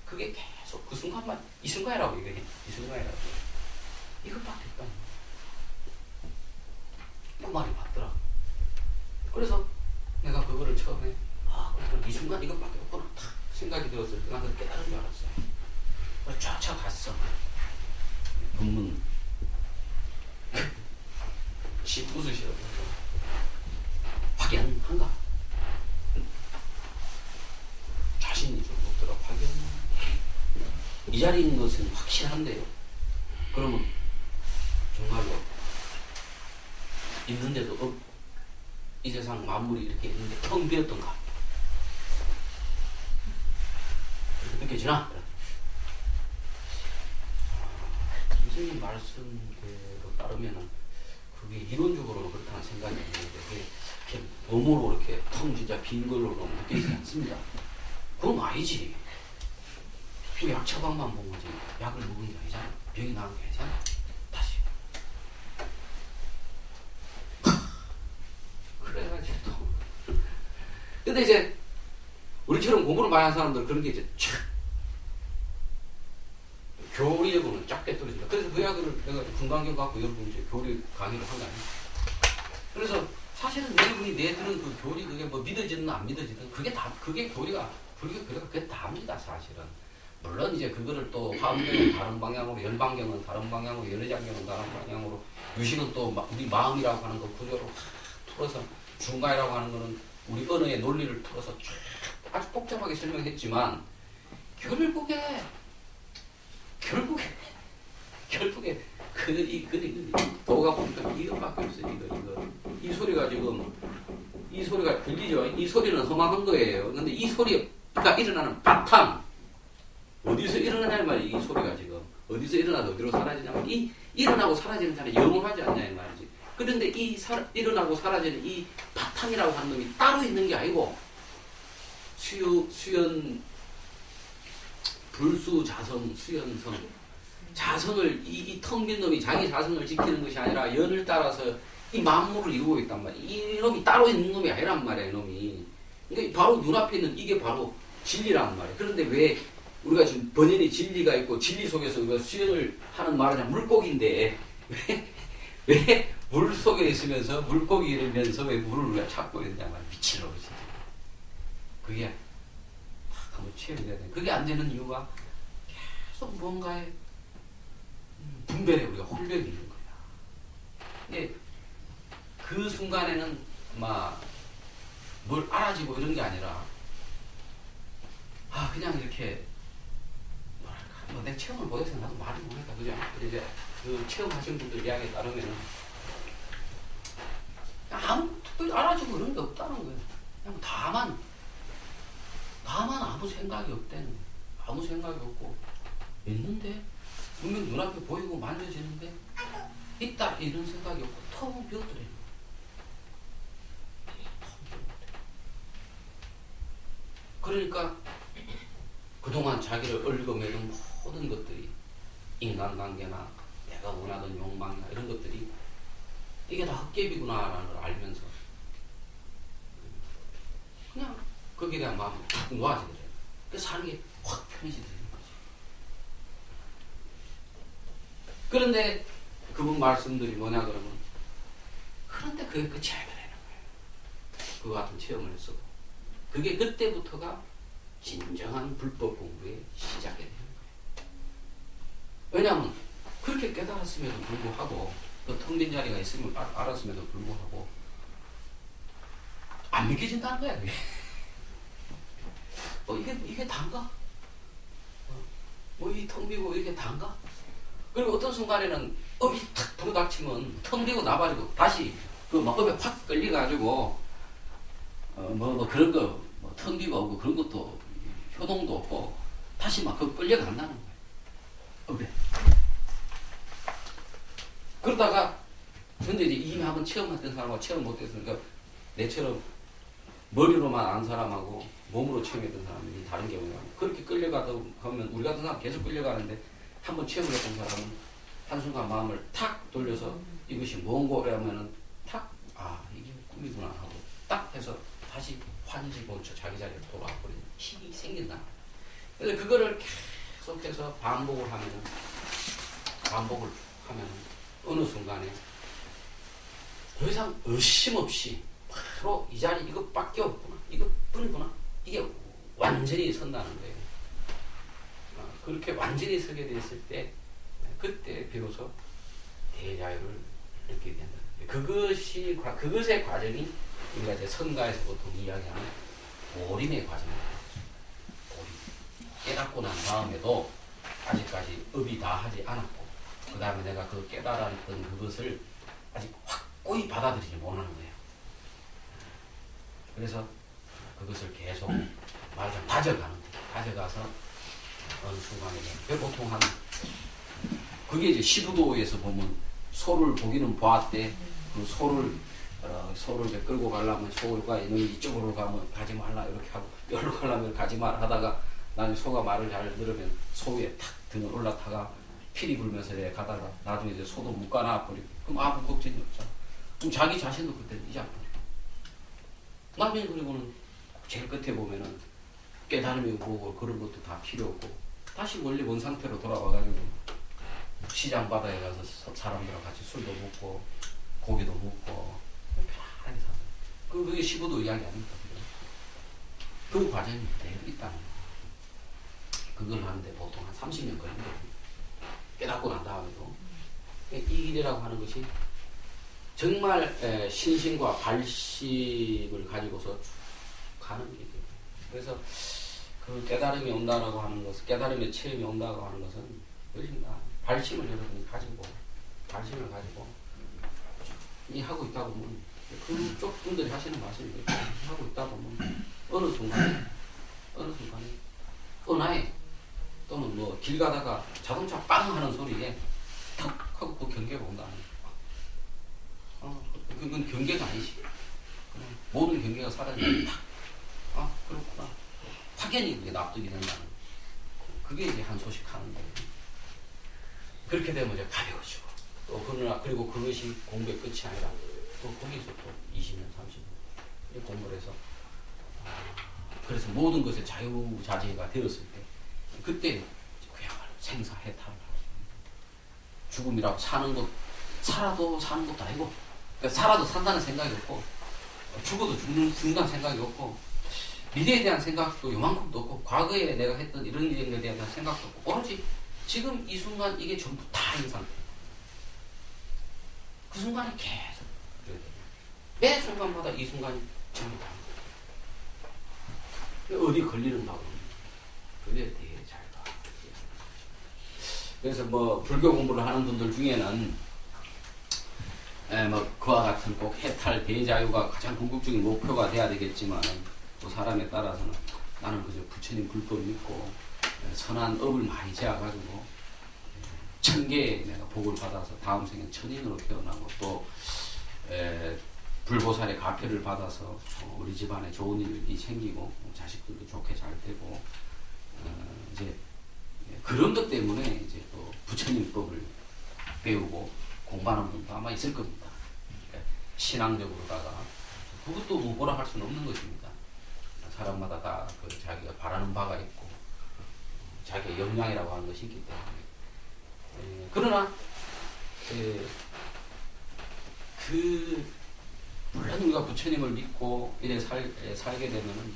그게 계속 그 순간만 이 순간이라고 얘기해. 이 순간이라고 이것밖에 없다. 그 말이 맞더라. 그래서 내가 그거를 처음에 이 순간 이것밖에 없구나 탁 생각이 들었을 때 나는 깨달은 줄 알았어요. 그래서 쫓아갔어. 법문 웃으시라고 확연한가? 자신이 좀 없더라. 확연. 이 자리에 있는 것은 확실한데요. 그러면 정말로 있는데도 이 세상 만물이 이렇게 있는데 텅 비었던가? 느껴지나? 선생님 말씀대로 따르면은 그게 이론적으로는 그렇다는 생각이 있는데 그게 이렇게 몸으로 이렇게 텅 진짜 빈 걸로 느껴지지 않습니다. 그건 아니지. 약 처방만 본 거지. 약을 먹은 게 아니잖아. 병이 나은 게 아니잖아. 다시. 그래가지고 또. 근데 이제 우리처럼 공부를 많이 하는 사람들 그런 게 이제 교리하고는 작게 떨어진다. 그래서 그 약을 내가 분광경 갖고 여러분 이제 교리 강의를 한 거 아니야. 그래서 사실은 여러분이 내들은 그 교리 그게 뭐 믿어지든 안 믿어지든 그게 교리가 불교 교리가 그게 다입니다. 사실은. 물론 이제 그거를 또 화엄경은 다른 방향으로, 열방경은 다른 방향으로, 열의장경은 다른 방향으로, 유식은 또 우리 마음이라고 하는 거 구조로 풀어서, 중가이라고 하는 거는 우리 언어의 논리를 풀어서 아주 복잡하게 설명했지만 결국에 도가 보니까 이거밖에 없어요. 이거. 이 소리가 지금 이 소리가 들리죠. 이 소리는 험악한 거예요. 근데 이 소리가 일어나는 바탕 어디서 일어나냐는 말이에요. 이 소리가 지금 어디서 일어나도 어디로 사라지냐면 이 일어나고 사라지는 자는 영원하지 않냐 이 말이지. 그런데 이 일어나고 사라지는 이 바탕이라고 하는 놈이 따로 있는 게 아니고 수연 불수 자성 수연성 자성을 이 텅 빈 놈이 자기 자성을 지키는 것이 아니라 연을 따라서 이 만물을 이루고 있단 말이야. 이 놈이 따로 있는 놈이 아니란 말이야. 이놈이. 그러니까 바로 눈앞에 있는 이게 바로 진리란 말이야. 그런데 왜 우리가 지금 번연히 진리가 있고 진리 속에서 우리가 수연을 하는 말은 물고기인데 왜 물 속에 있으면서 물고기이면서 왜 물을 우리가 찾고 있느냐 말 미치라고 진짜. 그게 한번 체험이 돼야 돼. 그게 안 되는 이유가 계속 뭔가에 분별에 우리가 홀려 있는 거야. 근데 그 순간에는 막 뭘 알아지고 이런 게 아니라 그냥 이렇게 뭐랄까 내 체험을 못해서 나도 말을 못하니까 그죠? 이제 그 체험하신 분들 이야기에 따르면 아무 특별히 알아주고 그런 게 없다는 거예요. 그냥 다만 아무 생각이 없대는 거예요. 아무 생각이 없고 있는데 분명 눈앞에 보이고 만져지는데 있다 이런 생각이 없고 텅 비었더래요. 그러니까 그동안 자기를 얽어매던 모든 것들이 인간관계나 내가 원하던 욕망이나 이런 것들이 이게 다 헛개비구나라는 걸 알면서 그냥 거기에 대한 마음이 탁 놓아지더래요. 그래서 사는 게 확 편해지더래요. 그런데 그분 말씀들이 뭐냐 그러면 그런데 그게 끝이 아니라는 거예요. 그와 같은 체험을 했어도 그게 그때부터가 진정한 불법 공부의 시작이 되는 거예요. 왜냐하면 그렇게 깨달았음에도 불구하고 그 텅 빈 자리가 있음을 알았음에도 불구하고 안 믿겨진다는 거야. 그게. 이게 단가? 이 텅 비고 이게 단가? 그리고 어떤 순간에는 업이 탁 불어닥치면 텅 비고 나발이고 다시 막 업에 확 끌려가지고 그런 거 텅 비고 오고 그런 것도 효동도 없고 다시 막 끌려간다는 거예요. 업에. 그러다가 근데 이제 이미 한번 체험했던 사람하고 체험 못했으니까 내처럼 머리로만 안 사람하고 몸으로 체험했던 사람이 다른 게 뭐냐면 그렇게 끌려가다 하면 우리 같은 사람 계속 끌려가는데 한번 체험을 했던 사람은 한순간 마음을 탁 돌려서 이것이 뭔고 하면은 탁 이게 꿈이구나 하고 딱 해서 다시 환지본처 자기 자리에 돌아와버리는 힘이 생긴다. 그래서 그거를 계속해서 반복을 하면은 어느 순간에 더 이상 의심 없이 바로 이 자리 이것밖에 없구나. 이것뿐이구나. 이게 완전히 선다는 거예요. 그렇게 완전히 서게 됐을 때 그때 비로소 대자유를 느끼게 된다. 그것의 과정이 우리가 이제 성가에서 보통 이야기하는 보림의 과정입니다. 보림. 깨닫고 난 다음에도 아직까지 업이 다 하지 않았고 그 다음에 내가 그 깨달았던 그것을 아직 확고히 받아들이지 못하는 거예요. 그래서 그것을 계속 말하자면 다져가는 거예요. 다져가서 어느 순간에 보통 그게 이제 시부도에서 보면 소를 보기는 보았대. 그 소를 이제 끌고 가려면 소가 있는 이쪽으로 가지 말라 이렇게 하고 여기로 가려면 가지 말라 하다가 나중에 소가 말을 잘 들으면 소 위에 탁 등을 올라타가 피리 불면서 가다가 나중에 이제 소도 못 가나 버리고 그럼 아무 걱정이 없잖아. 그럼 자기 자신도 그때 잊어버리고 나중에 그리고는 제일 끝에 보면은 깨달음이 오고 그런 것도 다 필요 없고 다시 원래 원 상태로 돌아와가지고 시장 바다에 가서 사람들하고 같이 술도 먹고 고기도 먹고 편안하게 사는 그게 시부도 이야기 아닙니까? 그 과정이 그대로 있다는 거예요. 그걸 하는데 보통 한 30년 걸린거든요. 깨닫고 난 다음에도 이 길이라고 하는 것이 정말 신심과 발심을 가지고서 가는 길이에요. 그래서 그 깨달음이 온다라고 하는 것은 깨달음의 체험이 온다고 하는 것은 훨씬 다 발심을 여러분이 가지고 이 하고 있다 보면 그쪽 분들이 하시는 말씀이 하고 있다 보면 어느 순간에 은하에 또는 뭐 길 가다가 자동차 빵 하는 소리에 턱 하고 그 경계가 온다는 거예요. 그건 경계가 아니지. 모든 경계가 사라지면 탁 그렇구나. 확연히 그게 납득이 된다는 거예요. 그게 이제 한 소식 하는 거예요. 그렇게 되면 이제 가벼워지고 또 그리고 그것이 공부의 끝이 아니라 또 거기서 또 20년, 30년 공부를 해서 그래서 모든 것에 자유자재가 되었을 때 그때 그야말로 생사해탈을 할 수 있는 죽음이라고 살아도 사는 것도 아니고 그러니까 살아도 산다는 생각이 없고 죽어도 죽는다는 생각이 없고 미래에 대한 생각도 요만큼도 없고 과거에 내가 했던 이런 일에 대한 생각도 없고 오로지 지금 이 순간 이게 전부 다인 상태. 그 순간이 계속 매 순간마다 이 순간이 전부 다. 어디 걸리는다고 그게 되게 잘 봐. 그래서 뭐 불교 공부를 하는 분들 중에는 뭐 그와 같은 꼭 해탈 대자유가 가장 궁극적인 목표가 돼야 되겠지만 또 사람에 따라서는 나는 그저 부처님 불법을 믿고 선한 업을 많이 지어가지고 천개의 내가 복을 받아서 다음 생에 천인으로 태어나고 또 불보살의 가표를 받아서 우리 집안에 좋은 일이 생기고 자식들도 좋게 잘 되고 이제 그런 것 때문에 이제 또 부처님 법을 배우고 공부하는 분도 아마 있을 겁니다. 그러니까 신앙적으로다가 그것도 뭐 뭐라 할 수는 없는 것입니다. 사람마다 다 그 자기가 바라는 바가 있고 자기의 역량이라고 하는 것이 있기 때문에 그러나 물론 우리가 부처님을 믿고 이래 살게 되면은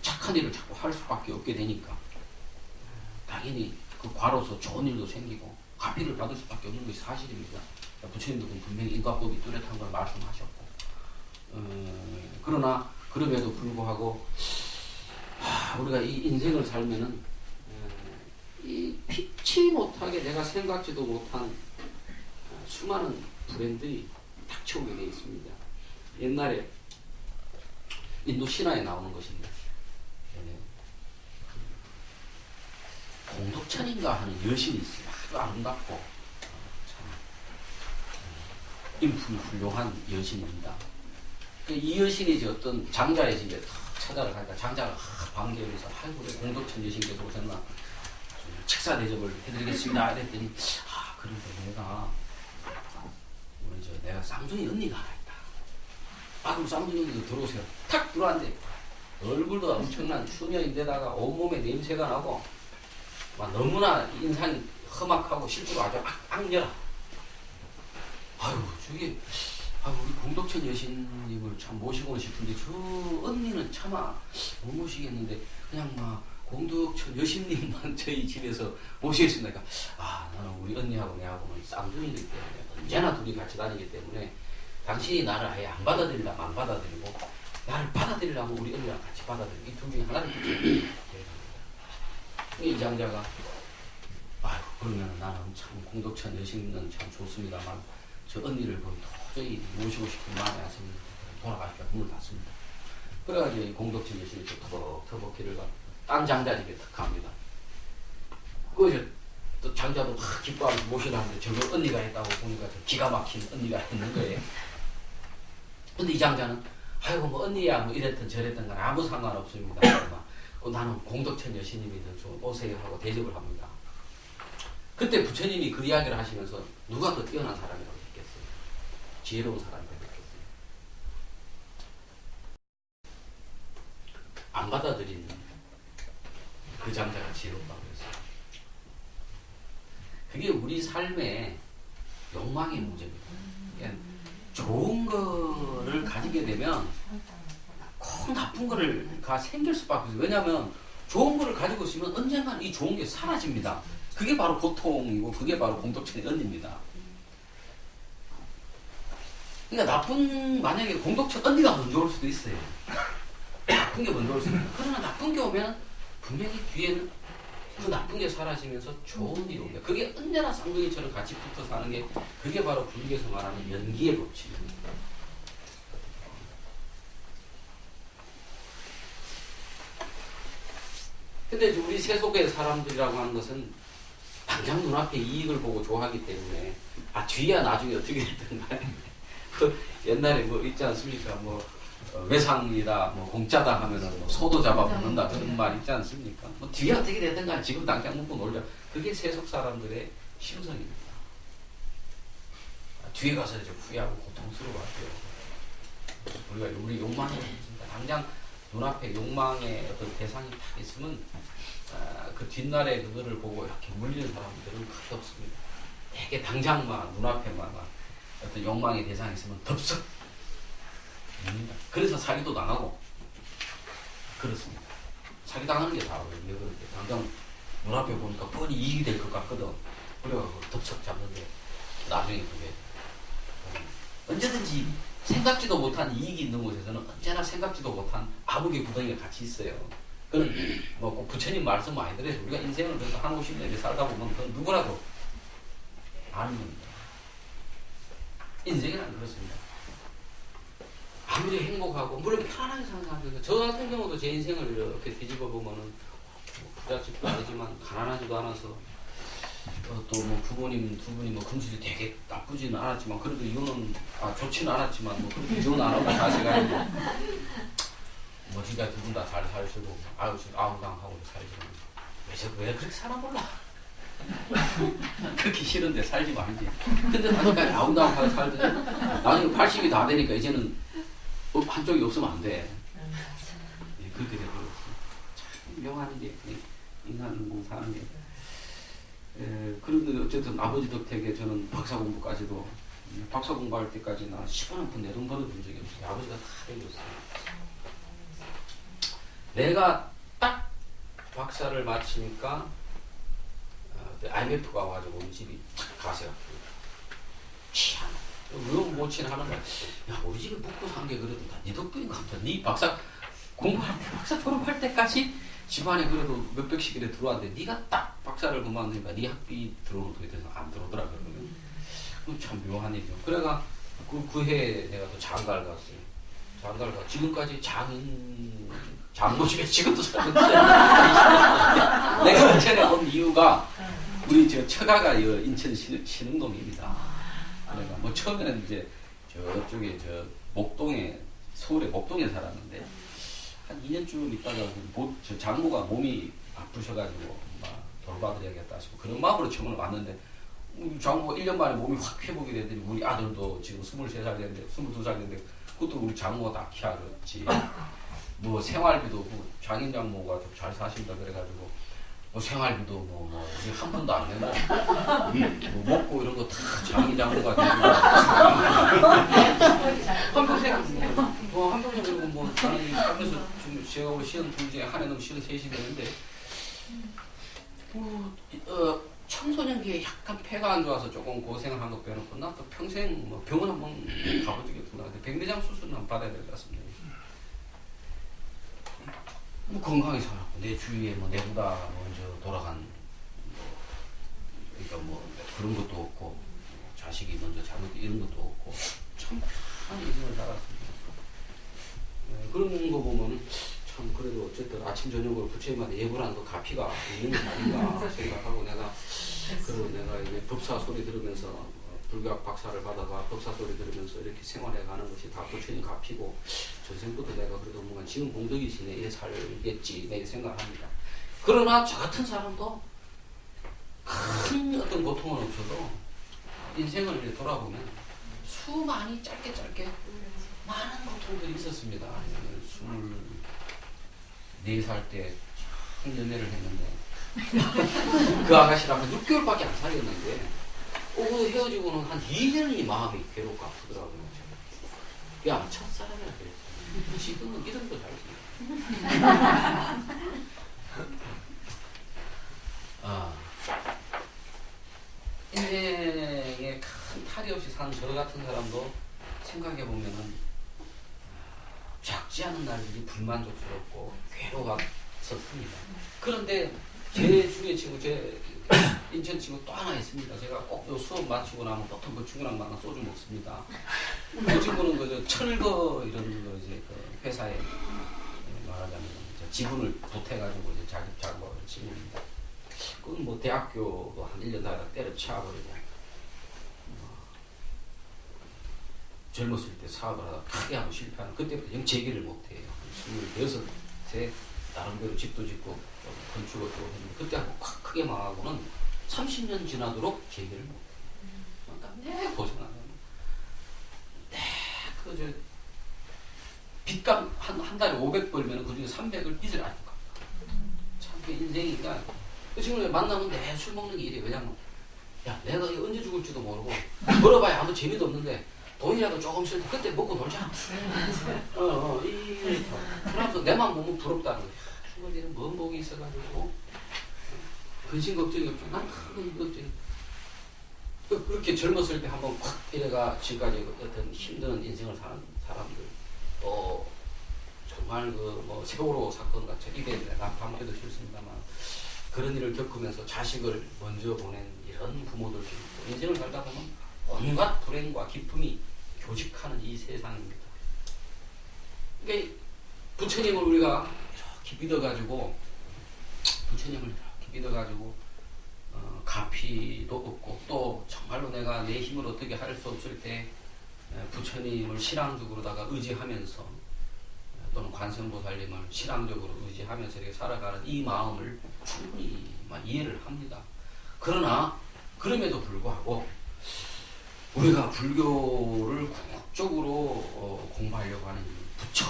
착한 일을 자꾸 할 수밖에 없게 되니까 당연히 그 과로서 좋은 일도 생기고 가피를 받을 수밖에 없는 것이 사실입니다. 부처님도 분명히 인과법이 뚜렷한 걸 말씀하셨고 그러나 그럼에도 불구하고 우리가 이 인생을 살면은 이 피치 못하게 내가 생각지도 못한 수많은 불행들이 닥쳐오게 되어 있습니다. 옛날에 인도 신화에 나오는 것입니다. 공덕천인가 하는 여신이 있어요. 아주 아름답고 참 인품이 훌륭한 여신입니다. 이 여신이 이제 어떤 장자의 집에 찾아러 가니까 장자가 반겨면서 아이고 우리 공덕천 여신께서 오셨나 식사 대접을 해드리겠습니다. 이랬더니 그런데 내가 쌍둥이 언니가 하나 있다. 그럼 쌍둥이 언니도 들어오세요. 탁 들어왔는데 얼굴도 엄청난 추녀인데다가 온몸에 냄새가 나고 막 너무나 인상이 험악하고 실제로 아주 악녀라. 우리 공덕천 여신님을 참 모시고 싶은데 저 언니는 차마 못 모시겠는데 그냥 막 공덕천 여신님만 저희 집에서 모시겠습니다. 나는 우리 언니하고 내하고는 쌍둥이기 때문에 언제나 둘이 같이 다니기 때문에 당신이 나를 아예 안 받아들이려면 안 받아들이고 나를 받아들이려면 우리 언니랑 같이 받아들이고 이 둘 중에 하나를 붙여야 이 장자가 그러면 나는 참 공덕천 여신은 참 좋습니다만 저 언니를 보면 도저히 모시고 싶은 마음이 안 씁니다. 돌아가시까 문을 닫습니다. 그래가지고 공덕천 여신이 터벅터벅 길을 가 딴 장자 집에 탁 갑니다. 또 장자도 막 기뻐하면서 모시라는데 저거 언니가 했다고 보니까 저 기가 막힌 언니가 했는 거예요. 근데 이 장자는 뭐 언니야 뭐 이랬든 저랬든 간 아무 상관없습니다. 나는 공덕천 여신님이 좀 오세요 하고 대접을 합니다. 그때 부처님이 그 이야기를 하시면서 누가 더 뛰어난 사람이라고 했겠어요? 지혜로운 사람이라고 했겠어요? 안 받아들이는 그 장자가 지혜롭다고 했어요. 그게 우리 삶의 욕망의 문제입니다. 좋은 거를 가지게 되면 꼭 나쁜 거가 생길 수밖에 없어요. 왜냐하면 좋은 거를 가지고 있으면 언젠간 이 좋은 게 사라집니다. 그게 바로 고통이고 그게 바로 공덕천의 언니입니다. 그러니까 만약에 공덕천 언니가 먼저 올 수도 있어요. 나쁜 게 먼저 올 수도 있어요. 그러나 나쁜 게 오면 분명히 뒤에는 그 나쁜 게 사라지면서 좋은 일이 옵니다. 그게 언제나 쌍둥이처럼 같이 붙어 사는 게 그게 바로 불교에서 말하는 연기의 법칙입니다. 근데 우리 세속의 사람들이라고 하는 것은 당장 눈앞에 이익을 보고 좋아하기 때문에 뒤야 나중에 어떻게 됐든가 옛날에 뭐 있지 않습니까? 외상이다, 공짜다 하면은 소도 잡아먹는다 그런 말 있지 않습니까? 뒤에 어떻게 됐든가 지금 당장 먹고 놀자. 그게 세속 사람들의 심성입니다. 뒤에 가서 이제 후회하고 고통스러워하죠. 우리 욕망이 있습니다. 당장 눈앞에 욕망의 어떤 대상이 딱 있으면 그 뒷날에 그거를 보고 이렇게 물리는 사람들은 크게 없습니다. 되게 당장 눈앞에만 어떤 욕망의 대상이 있으면 덥석 그래서 사기도 당하고 그렇습니다. 사기 당하는 게 다 왜 그런데 당장 눈앞에 보니까 뻔히 이익이 될 것 같거든. 그래가지고 덥석 잡는데 나중에 그게 언제든지 생각지도 못한 이익이 있는 곳에서는 언제나 생각지도 못한 암흑의 구덩이가 같이 있어요. 그건 뭐꼭 부처님 말씀 아니더라도 우리가 인생을 그래서 한 50년에 살다 보면 그건 누구라도 아는 겁니다. 인생이란 그렇습니다. 아무리 행복하고 물론 편안하게 사는 사람들, 저 같은 경우도 제 인생을 이렇게 뒤집어 보면은 뭐 부잣집도 아니지만 가난하지도 않아서 또 뭐 부모님 두 분이 뭐 금술이 되게 나쁘지는 않았지만 그래도 이혼은 좋지는 않았지만 뭐 그래도 이혼 안 하고 자식아니고 뭐 진짜 두 분 다 잘 살시고 아우당하고 살시고 왜 그렇게 살아 몰라. 그렇게 싫은데 살지 말지. 근데 아직까지 아웅다웅하게 살더니 나중에 80이 다 되니까 이제는 한쪽이 없으면 안 돼. 그렇게 돼버렸어. 참 묘한 게 인간 사는 게. 그런데 어쨌든 아버지 덕택에 저는 박사 공부까지도 박사 공부할 때까지 나 10원 한 푼 내 돈 벌어본 적이 없어요. 아버지가 다 해줬어요. 내가 딱 박사를 마치니까 IMF가 와가지고 우리 집이 가세요. 치안. 못 치는 하는 거야. 야, 우리 집에 묵고 산 게 그래도 다 네 덕분인 것 같아. 네 박사 공부할 때, 박사 졸업할 때까지 집안에 그래도 몇백씩 이래 들어왔는데 네가 딱 박사를 그만두니까 네 학비 들어오는 돈에 대해서 안 들어오더라 그러면. 참 묘한 일이죠. 그래가 그 해에 내가 또 장가를 갔어요. 장가를 가 지금까지 장모 집에 지금도 살고 있어요. 내가 인천에 온 이유가 우리 저 처가가 인천 신흥동입니다. 그러니까 뭐 처음에는 이제 저쪽에 저 목동에 서울의 목동에 살았는데 한 2년쯤 있다가 저 장모가 몸이 아프셔가지고 막 돌봐드려야겠다 싶고 그런 마음으로 처음에 왔는데 장모가 1년 만에 몸이 확 회복이 되더니 우리 아들도 지금 23살 됐는데 22살 됐는데 그것도 우리 장모가 다 키워줬지. 뭐 생활비도 뭐 장인 장모가 좀 잘 사신다 그래가지고 뭐 생활비도 뭐 우리 한 푼도 안 내고 뭐 먹고 이런 거 다 장인 장모가 되고 한평생 한평생 그리고 뭐 나는 살면서 지금 제가 우리 시은 둘 중에 한 해는 시은 셋이 되는데 청소년기에 약간 폐가 안 좋아서 조금 고생을 한 거 빼놓고 나 또 평생 뭐 병원 한번 가본 적이 없구나. 백내장 수술은 한번 받아야 될 것 같습니다. 뭐 건강히 살았고 내 주위에 뭐 내보다 먼저 돌아간 그러니까 뭐 그런 것도 없고 자식이 먼저 잘못 이런 것도 없고 참 편한 인생을 살았습니다. 그런 거 보면은 참 그래도 어쨌든 아침 저녁으로 부처님한테 예불한 그 가피가 있는 게 아닌가 생각하고 내가 이제 법사 소리 들으면서 불교학 박사를 받아가 법사 소리 들으면서 이렇게 생활해가는 것이 다 부처님 갚이고 전생부터 내가 그래도 뭔가 지금 공덕이시네 이래 살겠지 내 생각합니다. 그러나 저 같은 사람도 큰 어떤 고통은 없어도 인생을 이렇게 돌아보면 수많이 짧게 많은 고통들이 있었습니다. 24살 때 참 연애를 했는데 그 아가씨랑 한 6개월밖에 안 사귀었는데 헤어지고는 한 2년이 마음이 괴롭고 아프더라고요. 야, 첫사랑이라 그랬어. 지금은 이름도 잘 쓰네. 인생에 큰 탈이 없이 사는 저 같은 사람도 생각해보면은 작지 않은 날들이 불만족스럽고 괴로웠었습니다. 그런데 제 주위의 친구, 제 인천 친구 또 하나 있습니다. 제가 꼭 요 수업 마치고 나면 보통 그 친구랑 만나 소주 먹습니다. 그 친구는 그 철거 이런 거 이제 그 회사에 말하자면 지분을 보태가지고 이제 자기 작업을 친구입니다. 그건 뭐 대학교도 한 1년 다 때려치워버리고 젊었을 때 사업을 하다 크게 하고 실패하는 그때부터 영 재기를 못해요. 26세 나름대로 집도 짓고 건축을 또 했는데 그때 하고 확 크게 망하고는 30년 지나도록 재기를 못해요. 그러니까 내 고생하는 내 빚값 한 달에 500 벌면 그 중에 300을 빚을 아직 갚아. 참 그 인생이니까 그 친구를 만나면 내 술 먹는 게 이래. 왜냐면 야 내가 언제 죽을지도 모르고 벌어봐야 아무 재미도 없는데 돈이라도 조금 쓸 때 그때 먹고 놀자. 그러면서 내만 보면 부럽다는 거야. 죽을 뭔 복이 있어가지고 근심 걱정이 없죠. 난 큰 걱정이. 그렇게 젊었을 때 한번 확 이래가 지금까지 어떤 힘든 인생을 사는 사람들 또 정말 그 뭐 세월호 사건 같이 입에 밤새도 싫습니다만 그런 일을 겪으면서 자식을 먼저 보낸 이런 부모들도 있고 인생을 살다 보면 온갖 불행과 기쁨이 교직하는 이 세상입니다. 그러니까 부처님을 우리가 이렇게 믿어가지고 부처님을 이렇게 믿어가지고 가피도 없고 또 정말로 내가 내 힘으로 어떻게 할 수 없을 때 부처님을 신앙적으로다가 의지하면서 또는 관세음보살님을 신앙적으로 의지하면서 이렇게 살아가는 이 마음을 충분히 이해를 합니다. 그러나 그럼에도 불구하고 우리가 불교를 궁극적으로 공부하려고 하는 부처,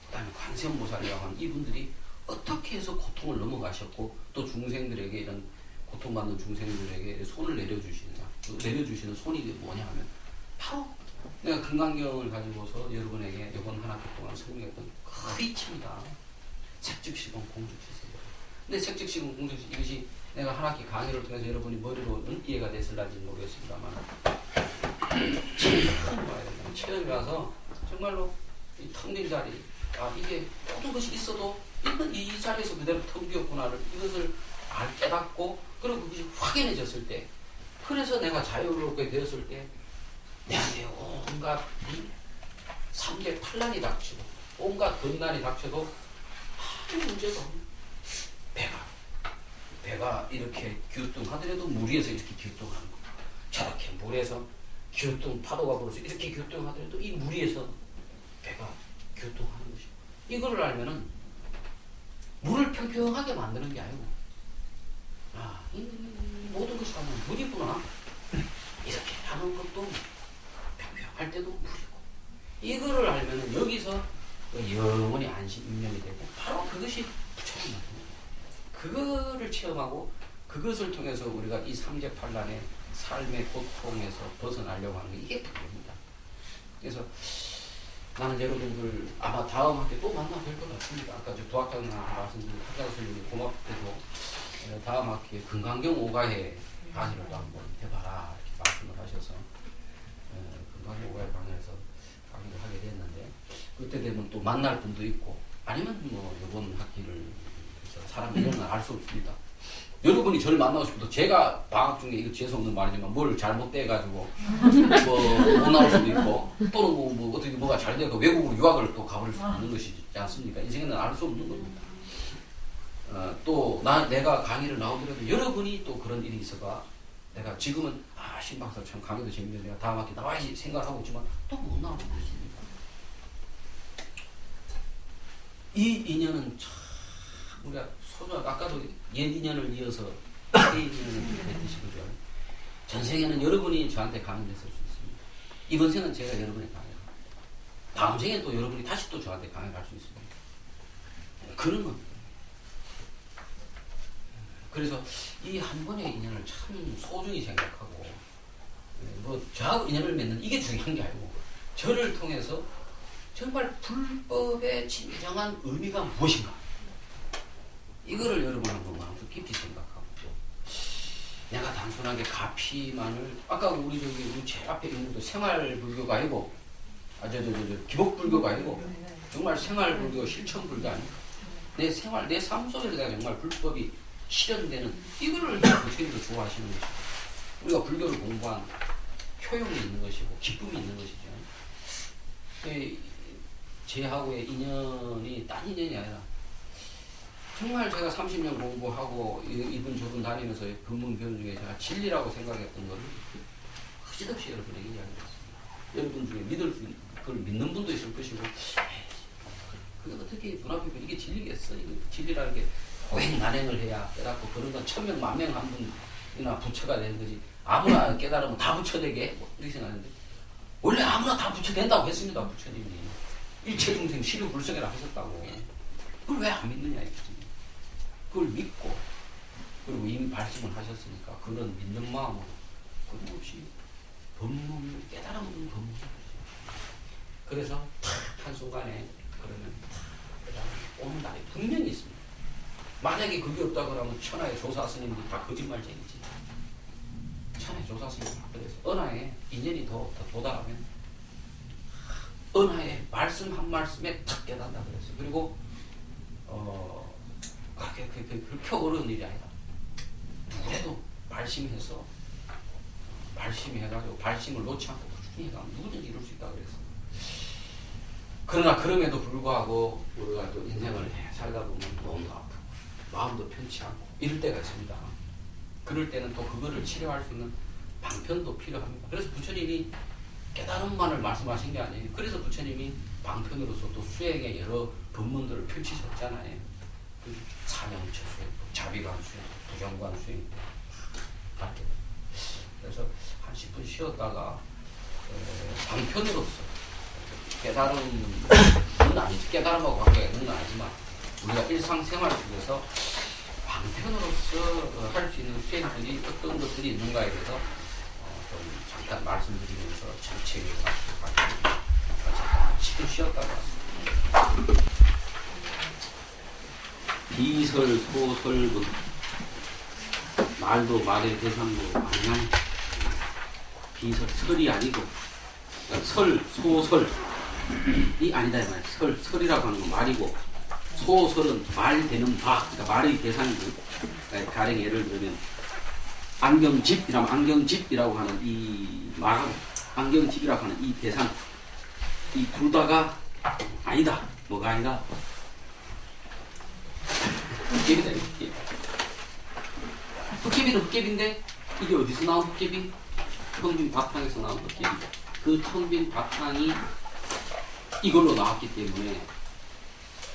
그 다음에 관세음보살이라고 하는 이분들이 어떻게 해서 고통을 넘어가셨고 또 중생들에게 이런 고통받는 중생들에게 손을 내려주시느냐, 내려주시는 손이 뭐냐 하면 바로 내가 금강경을 가지고서 여러분에게 이번 한 학기 동안 설명했던 그 이치입니다. 색즉시공 공즉시세. 근데 색즉시공 공즉시 이것이 내가 한 학기 강의를 통해서 여러분이 머리로는 이해가 됐을지 모르겠습니다만 체험을 와야 된다. 체험이 와서 정말로 이 텅 빈 자리, 이게 모든 것이 있어도 이 자리에서 그대로 텅 비었구나를 이것을 깨닫고 그리고 그것이 확연해졌을 때 그래서 내가 자유롭게 되었을 때 내 안에 온갖 삼계 판란이 닥치고 온갖 근난이 닥쳐도 아무 문제도 없는 배가 이렇게 기우뚱하더라도 물 위에서 이렇게 기우뚱하는 거 저렇게 물에서 기우뚱 파도가 불어서 이렇게 기우뚱하더라도 이 물 위에서 배가 기우뚱하는 것이고 이거를 알면은 물을 평평하게 만드는 게 아니고 이 모든 것이 다 물이구나 이렇게 하는 것도 평평할 때도 물이고 이거를 알면은 여기서 영원히 안심인명이 되고 바로 그것이 부처님 그거를 체험하고 그것을 통해서 우리가 이 삼재팔란의 삶의 고통에서 벗어나려고 하는 게 이게 불교입니다. 그래서 나는 여러분들 아마 다음 학기에 또 만나 뵐 것 같습니다. 아까 저 도학장님한테 말씀드린 학자 선생님이 고맙게도 다음 학기에 금강경 5가에 강의를 또 한번 해봐라 이렇게 말씀을 하셔서 금강경 5가에 강의에서 강의를 하게 됐는데 그때 되면 또 만날 분도 있고 아니면 뭐 이번 학기를 해서 사람 이름은 알 수 없습니다. 여러분이 저를 만나고 싶어도 제가 방학 중에 이거 재수없는 말이지만 뭘 잘못돼가지고 뭐 못 나올 수도 있고 또는 뭐 어떻게 뭐가 잘 돼서 외국으로 유학을 또 가볼 수 있는 것이지 않습니까? 인생에는 알 수 없는 겁니다. 또 내가 강의를 나오더라도 여러분이 또 그런 일이 있어가 내가 지금은 신박사 참 강의도 재밌는데 내가 다음 학기 나와야지 생각을 하고 있지만 또 못 나오고 있습니다. 이 인연은 참 우리가 소중하게 아까도 옛 인연을 이어서 새 인연을 맺듯이 그죠? 전생에는 여러분이 저한테 강의를 했을 수 있습니다. 이번 생은 제가 여러분의 강의를 합니다. 다음 생에 또 여러분이 다시 또 저한테 강의를 할 수 있습니다. 그런 겁니다. 그래서 이 한 번의 인연을 참 소중히 생각하고 저하고 인연을 맺는 이게 중요한 게 아니고 저를 통해서 정말 불법의 진정한 의미가 무엇인가 이거를 여러분 한번 마음속 깊이 생각하고 내가 단순하게 가피만을 아까 우리 제일 앞에 있는 것도 생활불교가 아니고 기복불교가 아니고 정말 생활불교 실천불교 아니고 내 생활 내 삶 속에서 정말 불법이 실현되는 이거를 부처님도 좋아하시는 것이고 우리가 불교를 공부한 효용이 있는 것이고 기쁨이 있는 것이죠. 제하고의 인연이 딴 인연이 아니라 정말 제가 30년 공부하고 이분 저분 다니면서 법문 배운 중에 제가 진리라고 생각했던 것을 흐지없이 여러분에게 이야기했습니다. 여러분 중에 그걸 믿는 분도 있을 것이고 그게 어떻게 눈앞에 보면 이게 진리겠어. 이게 진리라는 게 고행난행을 해야 깨닫고 그런 건 천명 만명 한 분이나 부처가 되는 거지 아무나 깨달으면 다 부처되게 뭐 이렇게 생각하는데 원래 아무나 다 부처된다고 했습니다. 부처님이 일체중생 시류불성이라 하셨다고. 그걸 왜 안 믿느냐 이거지. 그걸 믿고 그리고 이미 발심을 하셨으니까 그런 믿는 마음으로 끊임없이 법문을 깨달은 법문을 그래서 탁 한순간에 그러면 오는 날이 분명히 있습니다. 만약에 그게 없다 그러면 천하의 조사 스님들이 다 거짓말쟁이지. 천하의 조사 스님들 그래서 은하에 인연이 더 도달하면 은하에 말씀 한 말씀에 탁 깨닫는다 그랬어요. 그리고 그렇게 어려운 일이 아니다. 누구라도 발심해서 발심해가지고 발심을 놓지 않고 꾸준히 해가면 누구든지 이룰 수 있다 그랬어요. 그러나 그럼에도 불구하고 우리가 또 인생을 살다 보면 몸도 아프고 마음도 편치 않고 이럴 때가 있습니다. 그럴 때는 또 그거를 치료할 수 있는 방편도 필요합니다. 그래서 부처님이 깨달음만을 말씀하신 게 아니에요. 그래서 부처님이 방편으로서 또 수행의 여러 법문들을 펼치셨잖아요. 그 사명처 수행, 자비관 수행, 부정관 수행. 그래서 한 10분 쉬었다가 방편으로서 깨달음은 아니지, 깨달음하고 관계가 있는 건 아니지만 우리가 일상생활 속에서 방편으로서 할 수 있는 수행들이 어떤 것들이 있는가에 대해서 좀 잠깐 말씀드리면서 정책을 가지고 10분 쉬었다가 비설, 소설문 말도 말의 대상도 방향 비설, 설이 아니고 그러니까 설, 소설이 아니다 이 말이야. 설이라고 하는 건 말이고 소설은 말되는 바, 그러니까 말의 대상이고 그러니까 가령 예를 들면 안경집이라면 안경집이라고 하는 이 말하고 안경집이라고 하는 이 대상 이 둘 다가 아니다. 뭐가 아니다? 흑개비다. 흑개비는 흑개비인데 이게 어디서 나온 흑개비? 텅 빈 바탕에서 나온 흑개비. 그 텅 빈 바탕이 이걸로 나왔기 때문에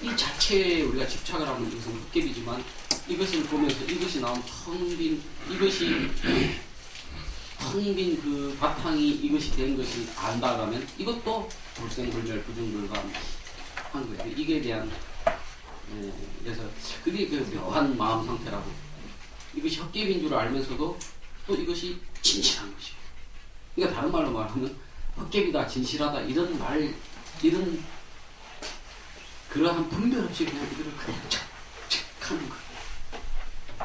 이 자체에 우리가 집착을 하면 이것은 흑개비지만 이것을 보면서 이것이 나온 텅 빈 이것이 텅 빈 그 바탕이 이것이 된 것이 안다가면 이것도 불생불멸 부정불감 한 거예요. 이게 대한 그래서 그게 그 묘한 마음 상태라고 이것이 헛개비인 줄 알면서도 또 이것이 진실한 것이고 그러니까 다른 말로 말하면 헛개비다 진실하다 이런 말 이런 그러한 분별 없이 그냥 이거를 그냥 착착 하는 거예요.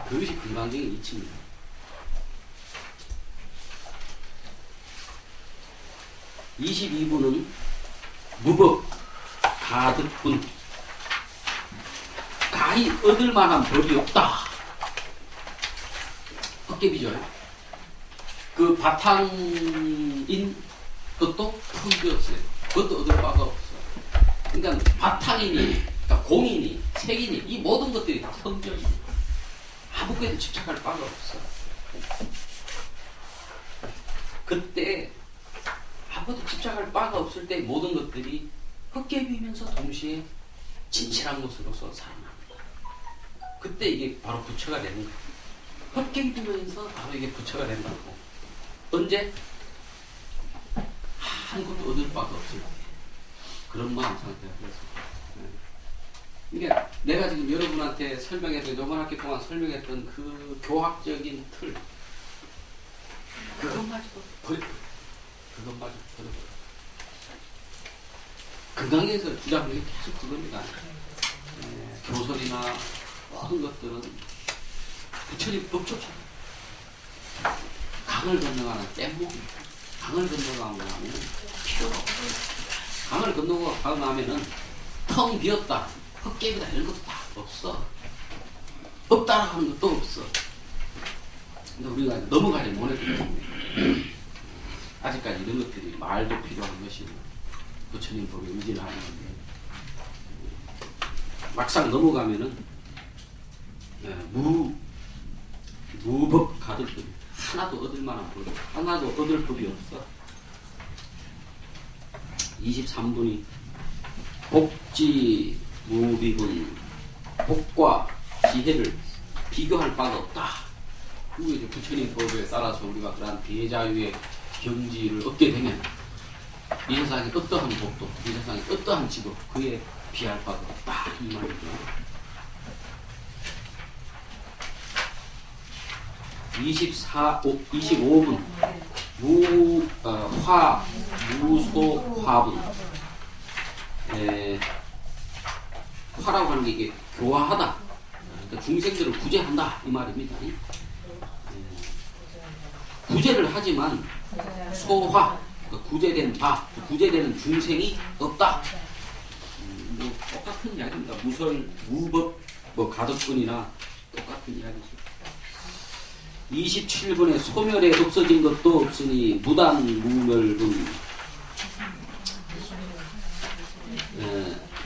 그것이 건강적인 이치입니다. (22부는) 무법 가득분 가히 얻을 만한 법이 없다. 헛개비죠. 그 바탕인 것도 텅비었어요. 그것도 얻을 바가 없어. 그러니까 바탕이니, 그러니까 공이니, 색이니 이 모든 것들이 다 텅비어있어. 아무것도 집착할 바가 없어. 그때 아무것도 집착할 바가 없을 때 모든 것들이 헛개비면서 동시에 진실한 것으로서 살아납니다. 그때 이게 바로 부처가 되는 거예요. 헛개비면서 바로 이게 부처가 된다고. 언제? 아무것도 얻을 바가 없을 때. 그런 마음 상태가 됐습니다. 그러니까 내가 지금 여러분한테 설명했던 요번 학기 동안 설명했던 그 교학적인 틀 그것마저도 버려버려. 그것마저 버려버려. 건강에서 주장하는 게 계속 그겁니다. 교설이나 모든 것들은 부처님 법조차례 강을 건너가는 뗏목입니다. 강을 건너가면 필요가 없어요. 강을 건너가고 나면은 텅 비었다, 헛개비다 이런 것도 다 없어. 없다라고 하는 것도 없어. 근데 우리가 넘어가지 못했기 때문에 아직까지 이런 것들이 말도 필요한 것이고 부처님 법에 의지를 하는 건데 막상 넘어가면은 무법 가득 하나도 얻을 만한 법이 하나도 얻을 법이 없어. 23분이 복지 무비군 복과 지혜를 비교할 바가 없다. 그리고 이제 부처님 법에 따라서 우리가 그러한 대자유의 경지를 얻게 되면 이 세상에 어떠한 복도 이 세상에 어떠한 직업 그에 비할 바가 없다 이 말이죠. 25분 무소화분 화라고 하는 게 이게 교화하다 그러니까 중생들을 구제한다 이 말입니다. 구제를 하지만 소화 그 구제된 바, 구제되는 중생이 없다. 뭐 똑같은 이야기입니다. 무법, 뭐 가덕분이나 똑같은 이야기죠. 27분에 소멸에 없어진 것도 없으니 무단 무멸분.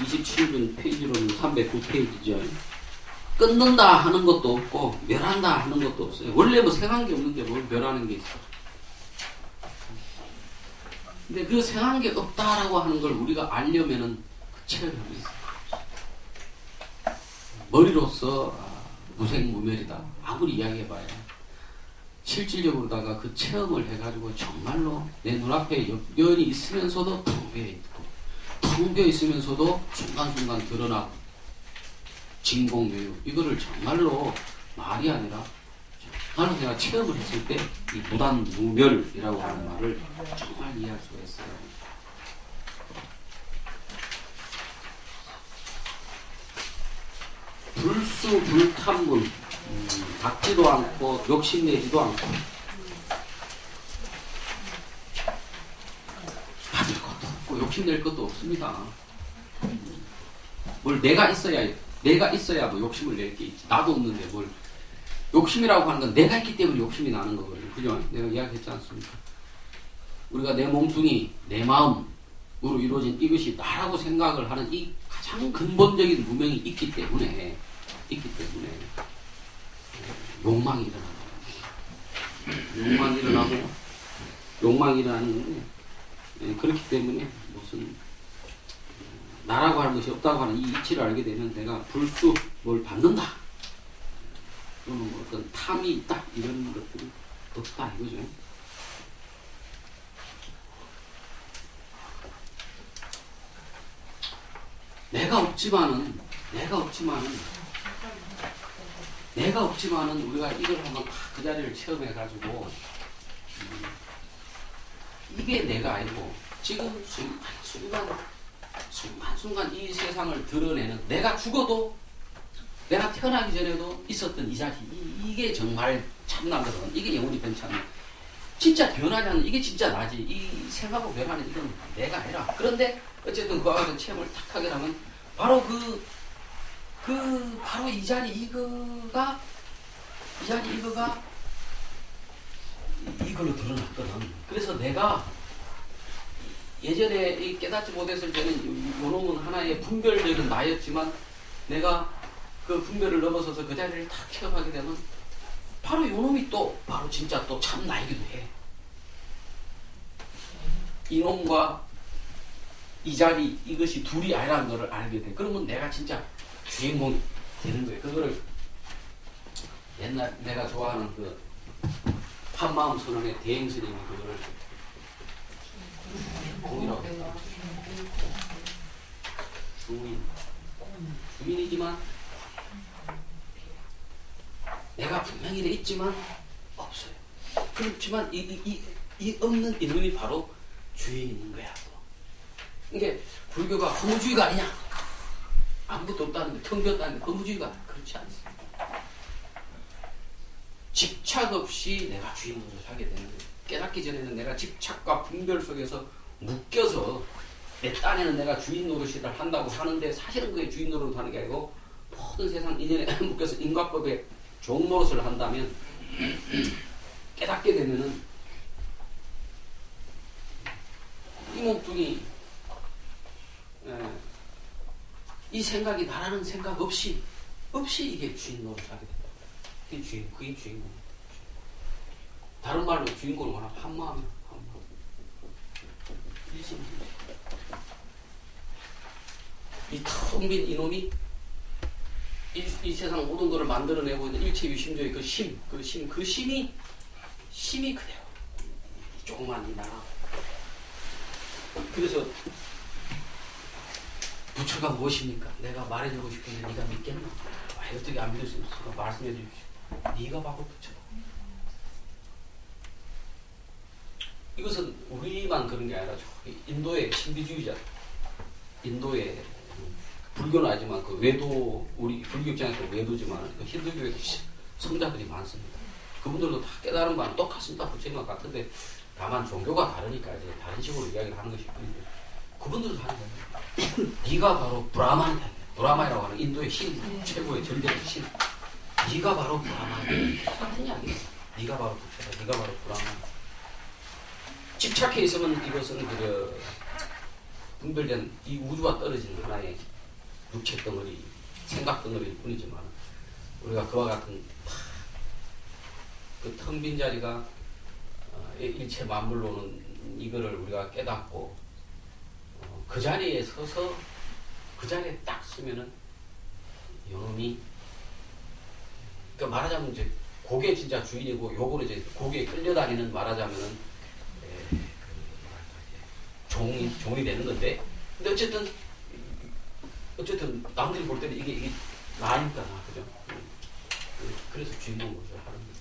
27분 페이지로는 309페이지죠. 끊는다 하는 것도 없고 멸한다 하는 것도 없어요. 원래 뭐 생한 게 없는데 뭘 멸하는 게 있어. 근데 그 생한 게 없다라고 하는 걸 우리가 알려면은 그 체험이 있어. 머리로서 무생무멸이다. 아무리 이야기해봐야 실질적으로다가 그 체험을 해가지고 정말로 내 눈앞에 여연이 있으면서도 텅 비어있고 텅 비어있으면서도 순간순간 드러나고 진공묘유 이거를 정말로 말이 아니라 나는 내가 체험을 했을 때 이 무단무멸이라고 하는 말을 정말 이해할 수가 있어요. 불수불탐문 닦지도 않고 욕심내지도 않고 받을 것도 없고 욕심낼 것도 없습니다. 뭘 내가 있어야 뭐 욕심을 낼 게 있지. 나도 없는데 뭘 욕심이라고 하는 건 내가 있기 때문에 욕심이 나는 거거든요. 그죠? 내가 이야기했지 않습니까? 우리가 내 몸뚱이, 내 마음으로 이루어진 이것이 나라고 생각을 하는 이 가장 근본적인 무명이 있기 때문에 욕망이 일어나고 욕망이 일어나는 건데 그렇기 때문에 무슨 나라고 하는 것이 없다고 하는 이 이치를 알게 되면 내가 불수 뭘 받는다 또는 뭐 어떤 탐이 있다 이런 것들이 없다 이거죠. 내가 없지만은 우리가 이걸 한번 그 자리를 체험해가지고 이게 내가 아니고 지금 순간순간 이 세상을 드러내는 내가 죽어도 내가 태어나기 전에도 있었던 이 자리 이게 정말 참나거든. 이게 영원히 변치 않는 진짜 변하지 않는 이게 진짜 나지. 이 생하고 변하는 이건 내가 아니라. 그런데 어쨌든 그와 같은 체험을 탁 하게 되면 바로 바로 이 자리 이거가 이걸로 드러났거든. 그래서 내가 예전에 깨닫지 못했을 때는 요놈은 하나의 분별적인 나였지만 내가 그 분별을 넘어서서 그 자리를 탁 체험하게 되면 바로 요놈이 또 바로 진짜 또 참 나이기도 해. 이놈과 이 자리 이것이 둘이 아니라는 것을 알게 돼. 그러면 내가 진짜 주인공이 되는 거예요. 그거를 옛날 내가 좋아하는 그 한마음 선언의 대행 스님이 그거를 공이라고 했다. 주인이지만 내가 분명히 있지만 없어요. 그렇지만 이 없는 이놈이 바로 주인인 거야. 이게 불교가 허무주의가 아니냐? 아무것도 없다는데 텅 비었다는데 허무주의가 그렇지 않습니다. 집착 없이 내가 주인으로 살게 되는 거예요. 깨닫기 전에는 내가 집착과 분별 속에서 묶여서 내 딴에는 내가 주인 노릇을 한다고 하는데 사실은 그게 주인 노릇을 하는 게 아니고 모든 세상 인연에 묶여서 인과법에 종 노릇을 한다면 깨닫게 되면은 이 몸뚱이 이 생각이 나라는 생각 없이 이게 주인 노릇을 하게 된다. 그게 주인공. 다른 말로 주인공은 뭐냐? 한마음이야. 한마음. 일심이야. 이 텅 빈 이놈이 이 세상 모든 것을 만들어내고 있는 일체유심조의 그 심이 그대로 이 조그만 이 나라. 그래서 부처가 무엇입니까? 내가 말해주고 싶은데 네가 믿겠나? 왜 어떻게 안 믿을 수 있을까? 말씀해 주십시오. 네가 바로 부처다. 이것은 우리만 그런 게 아니라 인도의 신비주의자, 인도의 불교는 아니지만 그 외도, 우리 불교 입장에서 외도지만 그 힌두교에도 성자들이 많습니다. 그분들도 다 깨달은 바는 똑같습니다. 부처님과 같은데 다만 종교가 다르니까 이제 다른 식으로 이야기를 하는 것이 뿐인데 그분들도 하는 거예요. 네가 바로 브라만이다. 브라마이라고 하는 인도의 신, 최고의 절대의 신. 네가 바로 브라만. 똑같은 이야기야. 네가 바로 부처다. 네가 바로 브라만. 집착해 있으면 이것은 그 분별된 이 우주와 떨어진 하나의 육체 덩어리, 생각 덩어리일 뿐이지만 우리가 그와 같은 그 텅 빈 자리가 일체 만물로는 이거를 우리가 깨닫고 그 자리에 서서 그 자리에 딱 서면은 영혼이 그러니까 말하자면 이제 고개 진짜 주인이고 요거는 이제 고개에 끌려다니는 말하자면은 종이 되는 건데 근데 어쨌든 남들이 볼 때는 이게 나니까 그죠? 그래서 주인공 노릇을 하는 거죠.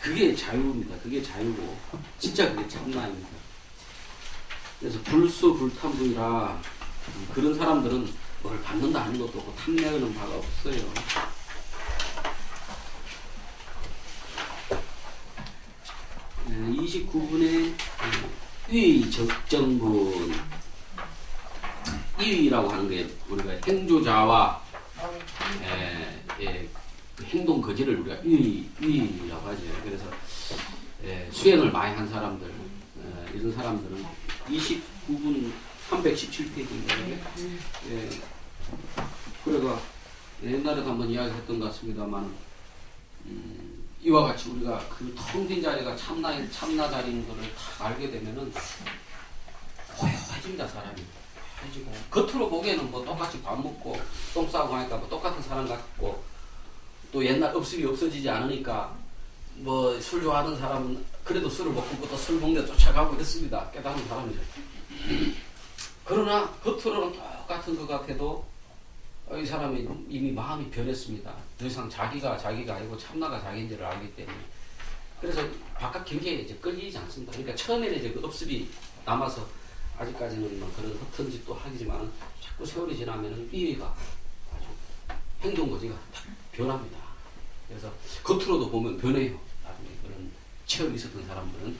그게 자유입니다. 그게 자유고 진짜 그게 참나입니다. 그래서 불소불탐부이라 그런 사람들은 뭘 받는다 하는 것도 없고 탐내는 바가 없어요. 29분의 위적정분 이위라고 하는 게 우리가 행조자와 행동 거지를 우리가 위라고 하죠. 그래서 수행을 많이 한 사람들 이런 사람들은 29분 317페이지인데 그래가 옛날에도 한번 이야기했던 것 같습니다만 이와 같이 우리가 그 텅 빈 자리가 참나 자리인 것을 다 알게 되면은 고요해집니다. 사람이 고요해지고 겉으로 보기에는 뭐 똑같이 밥 먹고 똥 싸고 하니까 뭐 똑같은 사람 같고 또 옛날 업습이 없어지지 않으니까 뭐 술 좋아하는 사람은 그래도 술을 먹고 또 술 먹는 데 쫓아가고 이랬습니다. 깨달은 사람이죠. 그러나 겉으로는 똑같은 것 같아도 이 사람이 이미 마음이 변했습니다. 더 이상 자기가 아니고 참나가 자기인지를 알기 때문에. 그래서 바깥 경계에 이제 끌리지 않습니다. 그러니까 처음에는 이제 그 업습이 남아서 아직까지는 뭐 그런 허튼 짓도 하지만 자꾸 세월이 지나면은 이해가 아주 행동 거지가 변합니다. 그래서 겉으로도 보면 변해요. 나중에 그런 체험이 있었던 사람들은.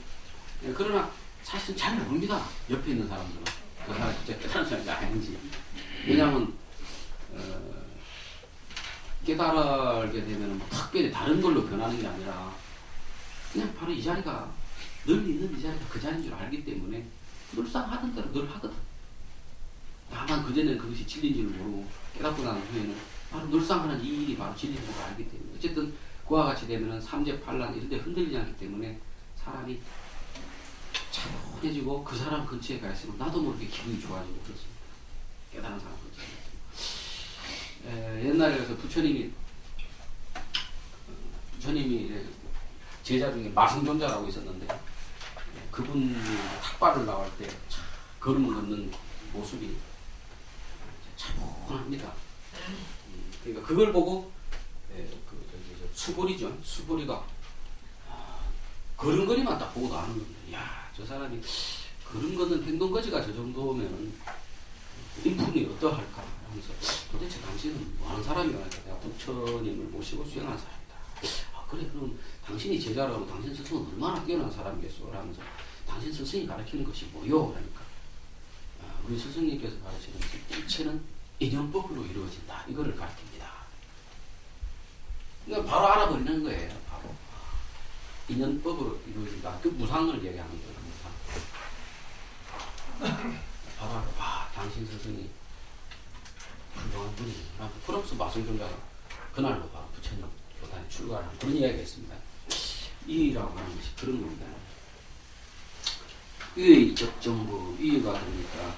그러나 사실 잘 모릅니다. 옆에 있는 사람들은. 그 사람이 진짜 깨달은 사람이 아닌지. 왜냐하면 깨달게 되면 뭐 특별히 다른 걸로 변하는 게 아니라 그냥 바로 이 자리가 늘 있는 이 자리가 그 자리인 줄 알기 때문에 늘상 하던 대로 늘 하거든. 다만 그전에는 그것이 진리인 줄 모르고 깨닫고 난 후에는 바로 늘상 하는 이 일이 바로 진리인 줄 알기 때문에 어쨌든 그와 같이 되면은 삼재팔란 이런 데 흔들리지 않기 때문에 사람이 차분해지고 그 사람 근처에 가 있으면 나도 모르게 기분이 좋아지고 그렇습니다. 깨달은 사람 근처에. 옛날에 그래서 부처님이 제자 중에 마승존자라고 있었는데 그분이 탁발을 나올 때 걸음 걷는 모습이 차분합니다. 그러니까 그걸 보고 수보리죠. 수보리가 걸음걸이만 딱 보고도 아는 겁니다. 이야, 저 사람이 걸음 걷는 행동거지가 저 정도면 인품이 어떠할까 하면서 도대체 당신은 뭐하는 사람이야? 내가 부처님을 모시고 수행하는 사람이다. 그래 그럼 당신이 제자라고 당신 스승은 얼마나 뛰어난 사람이겠소? 라면서 당신 스승이 가르치는 것이 뭐요? 그러니까 우리 스승님께서 가르치는 일체는 인연법으로 이루어진다. 이거를 가르칩니다. 그러니까 바로 알아버리는 거예요. 바로 인연법으로 이루어진다. 그 무상을 얘기하는 거예요. 무상. 바로 알아. 당신 스승이 훌륭한 분이에요. 프랑스 마승존자가 그날로 바로 부처님 교단에 출가하는 그런 이야기가 있습니다. 이의라고 하는 것이 그런 겁니다. 의의 적정부, 의의가 그러니까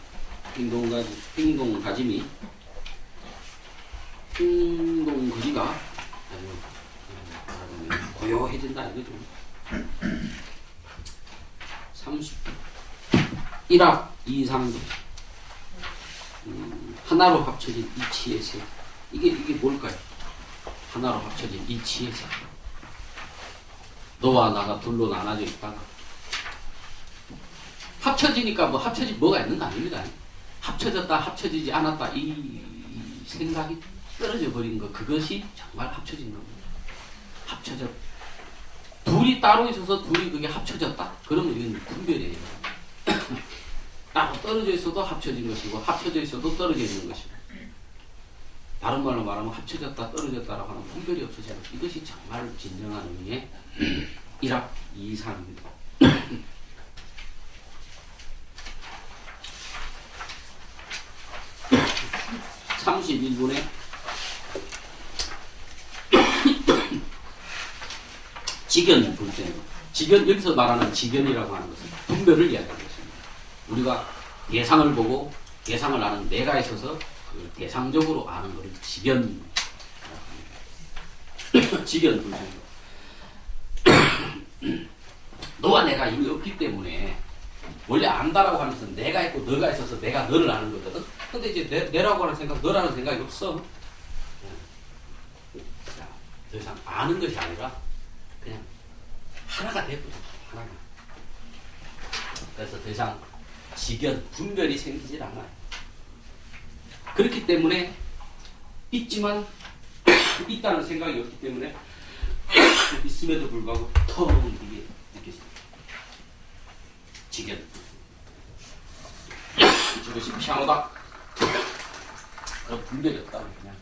행동가짐이 행동거지가 아주 고요해진다 이거죠. 1합 2상도 하나로 합쳐진 이치의 세. 이게 뭘까요? 하나로 합쳐진 이치의 세. 너와 나가 둘로 나눠져 있다가 합쳐지니까 뭐 합쳐진 뭐가 있는 거 아닙니다. 합쳐졌다 합쳐지지 않았다 이 생각이 떨어져 버린 거, 그것이 정말 합쳐진 겁니다. 합쳐져. 둘이 따로 있어서 둘이 그게 합쳐졌다. 그러면 이건 분별이에요. 따로 떨어져 있어도 합쳐진 것이고 합쳐져 있어도 떨어져 있는 것이고, 다른 말로 말하면 합쳐졌다 떨어졌다라고 하는 분별이 없어지는 것. 이것이 정말 진정한 의미의 일합 이상입니다. 31분에 직견 불생. 직견, 여기서 말하는 직견이라고 하는 것은 분별을 이야기하는 것입니다. 우리가 대상을 보고 대상을 아는 내가 있어서 그 대상적으로 아는 것을 직견. 직견 불생. 너와 내가 이미 없기 때문에 원래 안다라고 하면서 내가 있고 너가 있어서 내가 너를 아는 거거든. 근데 이제 내라고 하는 생각, 너라는 생각이 없어. 더 이상 아는 것이 아니라 그냥 하나가 되거든. 하나가. 그래서 더 이상 직견, 분별이 생기질 않아요. 그렇기 때문에 있지만 있다는 생각이 없기 때문에 있음에도 불구하고 텅 이게 느껴집니다. 직견. 이것이 피아노다. 그런 분별이 없다. 그냥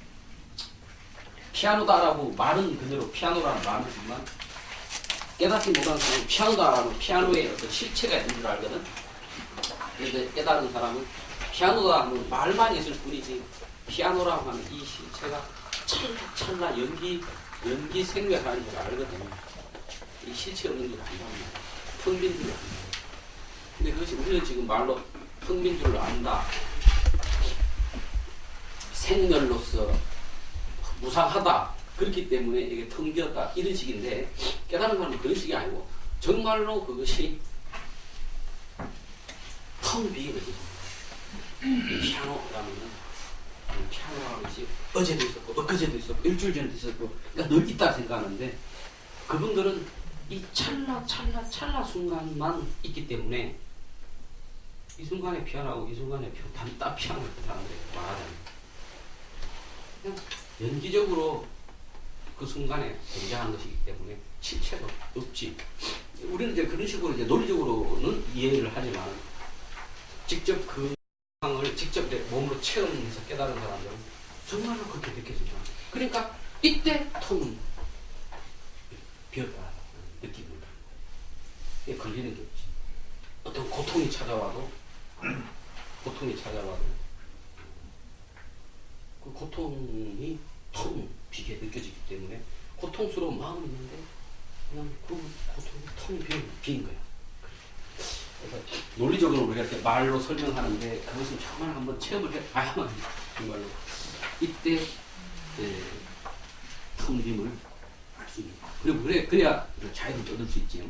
피아노다라고 말은 그대로 피아노라는 말은 지만 깨닫지 못하는 사람은 피아노다라고 피아노의 어떤 실체가 있는 줄 알거든. 그런데 깨달은 사람은 피아노다 하는 말만 있을 뿐이지 피아노라고 하는 이 실체가 찰나 연기 생각하는 줄 알거든요. 이 실체 없는 줄 안다는 거예요. 텅 빈 줄 안다. 근데 그것이 우리는 지금 말로 텅 빈 줄 안다. 생멸로서 무상하다. 그렇기 때문에 이게 텅 비었다. 이런 식인데 깨달은 사람은 그런 식이 아니고 정말로 그것이 텅 비거든요. 피아노라면은 피아노라는 것이 어제도 있었고 엊그제도 있었고 일주일 전에도 있었고 그러니까 늘 있다 생각하는데 그분들은 이 찰나 순간만 있기 때문에 이 순간에 피아노하고 이 순간에 딱 피아노를 사람들이 말하잖아요. 그냥 연기적으로 그 순간에 존재하는 것이기 때문에 실체가 없지. 우리는 이제 그런 식으로 이제 논리적으로는 이해를 하지만 직접 그 상황을 직접 몸으로 체험해서 깨달은 사람들은 정말로 그렇게 느껴진다. 그러니까 이때 텅 비었다 느낍니다. 이게 걸리는 게 없지. 어떤 고통이 찾아와도 그 고통이 텅 비게 느껴지기 때문에 고통스러운 마음이 있는데 그냥 그 고통이 텅 빈 거야. 그래서 논리적으로 우리가 이렇게 말로 설명하는데 그것은 정말 한번 체험을 해봐야만 정말로 이때 텅 빈을 알 수 있는 거야. 그리고 그래야 자유를 얻을 수 있지.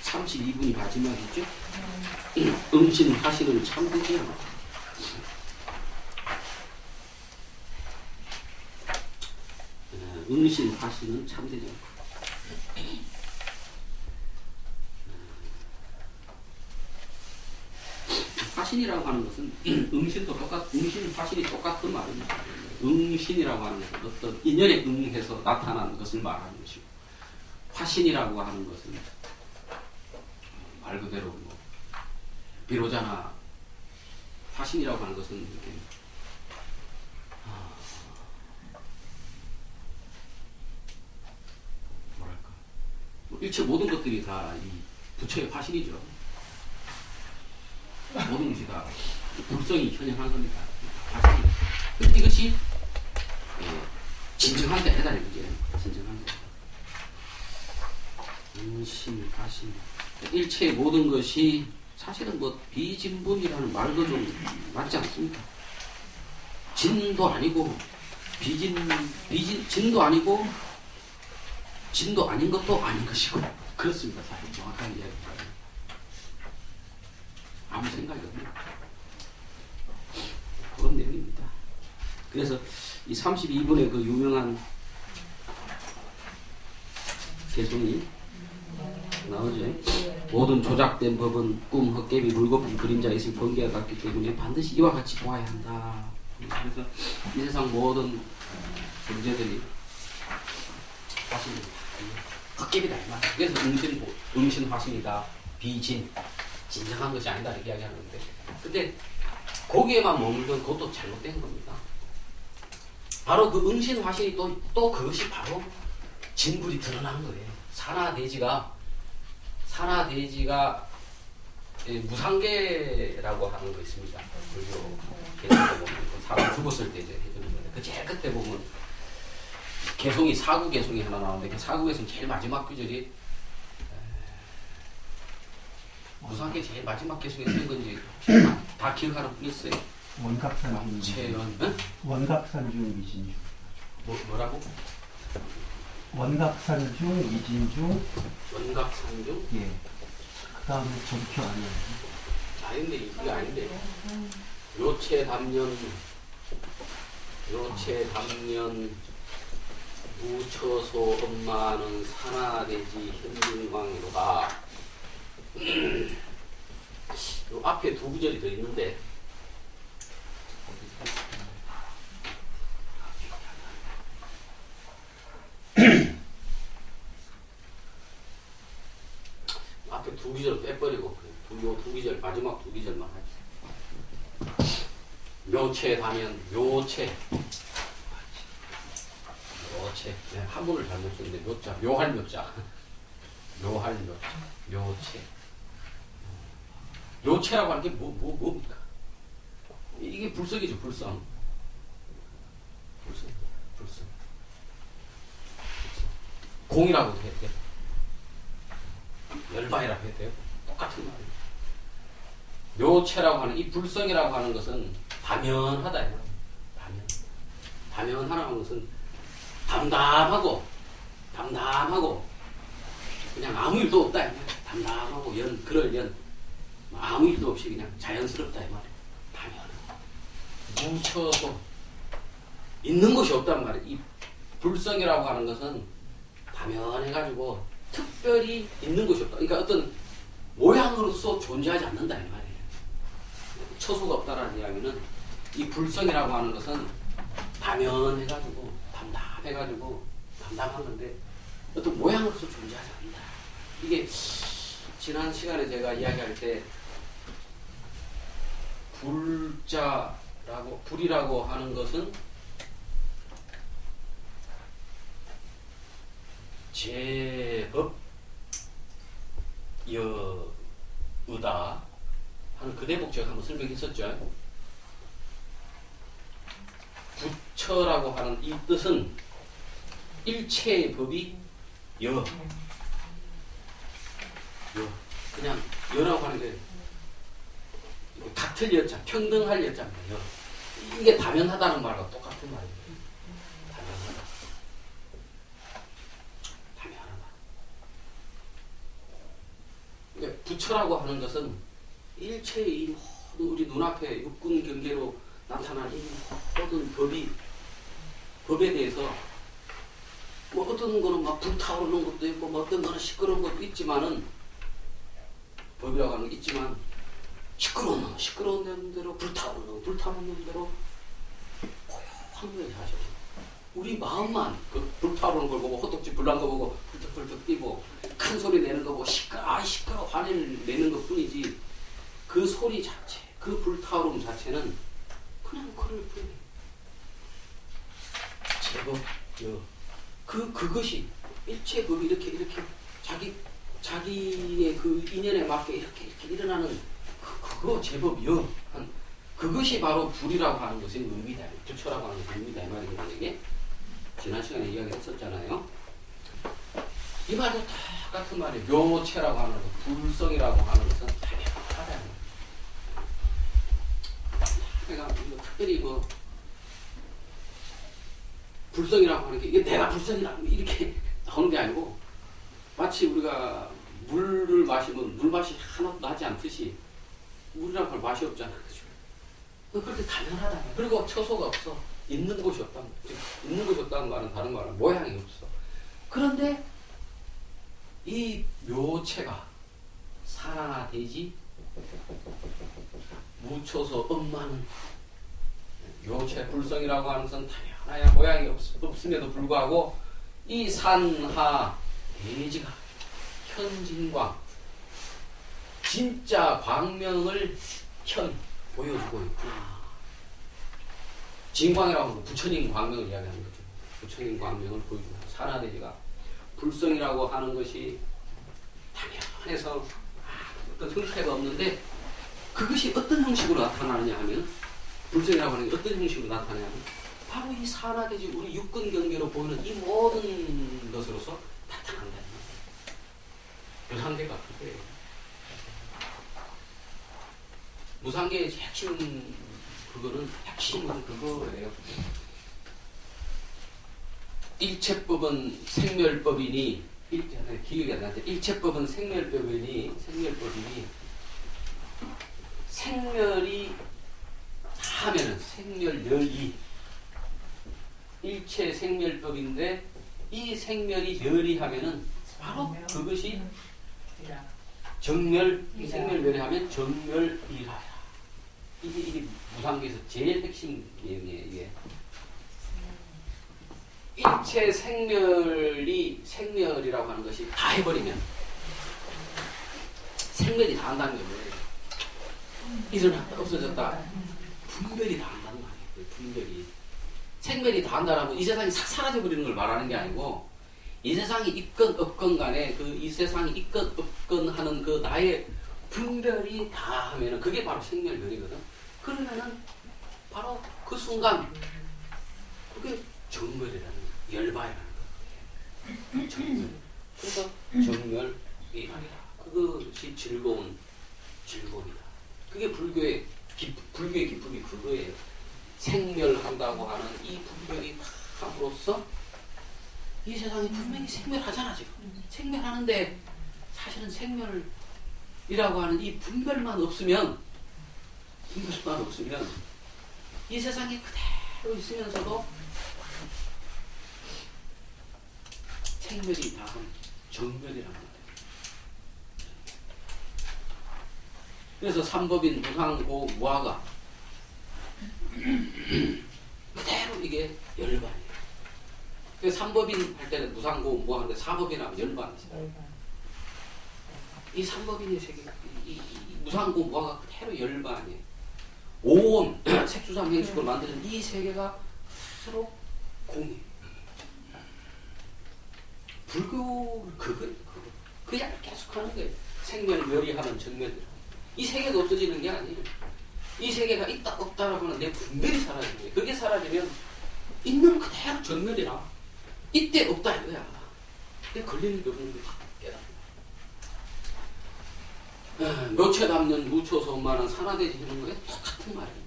32분이 마지막이죠. 응신하시는 참되죠. 응신하시는 참되죠. 화신이라고 하는 것은 응신, 화신이 똑같은 말입니다. 응신이라고 하는 것은 어떤 인연에 응해서 나타나는 것을 말하는 것이고, 화신이라고 하는 것은 말 그대로 뭐 비로자나 화신이라고 하는 것은 이렇게 뭐랄까 일체 모든 것들이 다 이 부처의 화신이죠. 모든 것이 다 불성이 현현한 겁니다. 화신이. 근데 이것이 진정한 게 아니다 이게 진정한 게. 인신 화신. 일체의 모든 것이 사실은 뭐 비진분이라는 말도 좀 맞지 않습니다. 진도 아니고 진도 아니고 진도 아닌 것도 아닌 것이고 그렇습니다. 사실 정확하게 이야기합니다. 아무 생각이 없네요. 그런 내용입니다. 그래서 이 32분의 그 유명한 개성이 나오죠. 모든 조작된 법은 꿈, 헛개비, 물거품, 그림자, 있을 번개와 같기 때문에 반드시 이와 같이 보아야 한다. 그래서 이 세상 모든 존재들이 사실 헛개비다 이 말. 그래서 응신화신이다. 비진, 진정한 것이 아니다 이렇게 이야기하는데, 근데 거기에만 머물면 그것도 잘못된 겁니다. 바로 그 응신화신이 또 그것이 바로 진불이 드러난 거예요. 산하대지가 무상계라고 하는 거 있습니다. 그리고 개성에 보면 사람 죽었을 때 이제 해주는 건데, 그 제일 끝에 보면 개성이 사구 개성이 하나 나오는데, 그 사구 개성 제일 마지막 구절이 무상계 제일 마지막 개성이 쓴 건지 다 기억하는 분 있어요? 원각산중. 원각산중 이진중. 뭐라고? 원각산중 이진중. 원각산중? 예. 그 다음에 전표 아니에요. 아닌데 이게 아닌데. 요체담년 무처소 엄마는 산하대지 현중광이로다. 요 앞에 두 구절이 더 있는데, 앞에 두 구절을 빼버리고 요 두 구절 마지막 두 구절만 하죠. 묘체다면 묘체. 네, 한문을 잘못 썼는데 묘자, 묘할 묘자. 묘체. 묘체라고 하는 게 뭡니까? 이게 불성이죠, 불성. 공이라고 해도 돼요. 열반이라고 해도 돼요. 똑같은 말이에요. 묘체라고 하는, 이 불성이라고 하는 것은 다면하다. 다면하라는 것은 담담하고 그냥 아무 일도 없다. 담담하고 그럴 아무 일도 없이 그냥 자연스럽다 이 말이에요. 다면 뭉쳐서 있는 것이 없단 말이에요. 이 불성이라고 하는 것은 다면해가지고 특별히 있는 것이 없다. 그러니까 어떤 모양으로서 존재하지 않는다 이 말이에요. 처소가 없다라는 이야기는 이 불성이라고 하는 것은 다면해가지고 담담한 건데 어떤 모양으로서 존재하지 않는다. 이게 지난 시간에 제가 이야기할 때 불이라고 하는 것은 제법 여의다 하는 그 대목 제가 한번 설명했었죠. 부처라고 하는 이 뜻은 일체의 법이 그냥 여라고 하는 게 같을 여자, 평등할 여자입니다. 이게 다면하다는 말과 똑같은 말이에요. 다면하다. 그러니까 부처라고 하는 것은 일체의 이 모든 우리 눈앞에 육군 경계로 나타난 이 모든 법에 대해서 뭐 어떤 거는 막 불타오르는 것도 있고 뭐 어떤 거는 시끄러운 것도 있지만은, 법이라고 하는 게 있지만, 시끄러운 대로 불타오르는 대로 고요한 거예요. 사실 우리 마음만 그 불타오르는 걸 보고 호떡집 불난 거 보고 펄떡펄떡 뛰고 큰 소리 내는 거 보고 시끄러 화내를 내는 것 뿐이지, 그 소리 자체, 그 불타오름 자체는 그냥 그럴 뿐이에요. 제법 그것이 일체 법이 이렇게 자기의 그 인연에 맞게 이렇게 일어나는 그거 제법 그것이 바로 불이라고 하는 것의 의미다. 부처라고 하는 것의 의미다 이 말이거든요. 이게 지난 시간에 이야기했었잖아요. 이 말도 똑같은 말이에요. 묘체라고 하는 것, 불성이라고 하는 것은 다양하다. 내가 특별히 불성이라고 하는 게 이게 내가 불성이라고 이렇게 나오는 게 아니고, 마치 우리가 물을 마시면 물맛이 하나도 나지 않듯이 물이란 걸 맛이 없잖아. 그렇게 당연하다. 그리고 처소가 없어. 있는 곳이 없다는 거지. 있는 곳이 없다는 말은 다른 말은 모양이 없어. 그런데 이 묘체가 산하대지 무초소 엄마는 요체 불성이라고 하는 것은 당연하야 모양이 없음에도 불구하고 이 산하 대지가 현진광 진짜 광명을 보여주고 있구나. 진광이라고 하면 부처님 광명을 이야기하는 거죠. 부처님 광명을 보여주고 산하대지가 불성이라고 하는 것이 당연해서 어떤 형태가 없는데 그것이 어떤 형식으로 나타나느냐 하면 불성이라고 하는 게 어떤 형식으로 나타나냐면 바로 이 산하대지 우리 육근 경계로 보이는 이 모든 것으로서 나타난다. 무상계가 그거예요. 무상계의 핵심 핵심은 그거예요. 일체법은 생멸법이니 기억이 안 나는데 일체법은 생멸법이니 생멸이 하면은 생멸열이 일체 생멸법인데 이 생멸이 멸이 하면은 바로 그것이 정멸 이 생멸멸이 하면 정멸이라. 이게 무상계에서 제일 핵심 내용이에요. 이게 일체 생멸이라고 하는 것이 다 해버리면 생멸이 다 한다는 게 뭐예요? 일어났다 없어졌다 분별이 다 한다는 거 아니에요. 분별이 생멸이 다 한다라면 이 세상이 싹 사라져버리는 걸 말하는 게 아니고 이 세상이 있건 없건 간에 그 이 세상이 있건 없건 하는 그 나의 분별이 다 하면은 그게 바로 생멸멸이거든. 그러면은 바로 그 순간 그게 정멸이라는 거야. 열바이라는 거야. 정멸. 그래서 정멸이라니라. 그것이 즐거움이다. 그게 불교의 기쁨이 그거예요. 생멸한다고 하는 이 분별이 함으로써 이 세상이 분명히 생멸하잖아 지금. 생멸하는데 사실은 생멸이라고 하는 이 분별만 없으면 이 세상이 그대로 있으면서도 생멸이 다음 정멸이라는 거예요. 그래서 삼법인 무상고 무아가 그대로 이게 열반이에요. 그래서 삼법인 할 때는 무상고 무아인데 사법인 하면 열반이죠. 이 삼법인의 세계, 이 무상고 무아가 그대로 열반이에요. 오온, 색수상 행식으로 만드는 이 세계가 스스로 공이에요. 불교 그거 이야기를 계속 하는 거예요. 생멸멸이 하면 정멸이라. 이 세계가 없어지는 게 아니에요. 이 세계가 있다 없다라고 하는 내 분별이 사라지는 거예요. 그게 사라지면 있는 그대로 정멸이라. 이때 없다 이거야. 근데 걸리는 게 없는 거지. 묘체 담는 무초소만한 산화되지 않는 거에 똑같은 말이에요.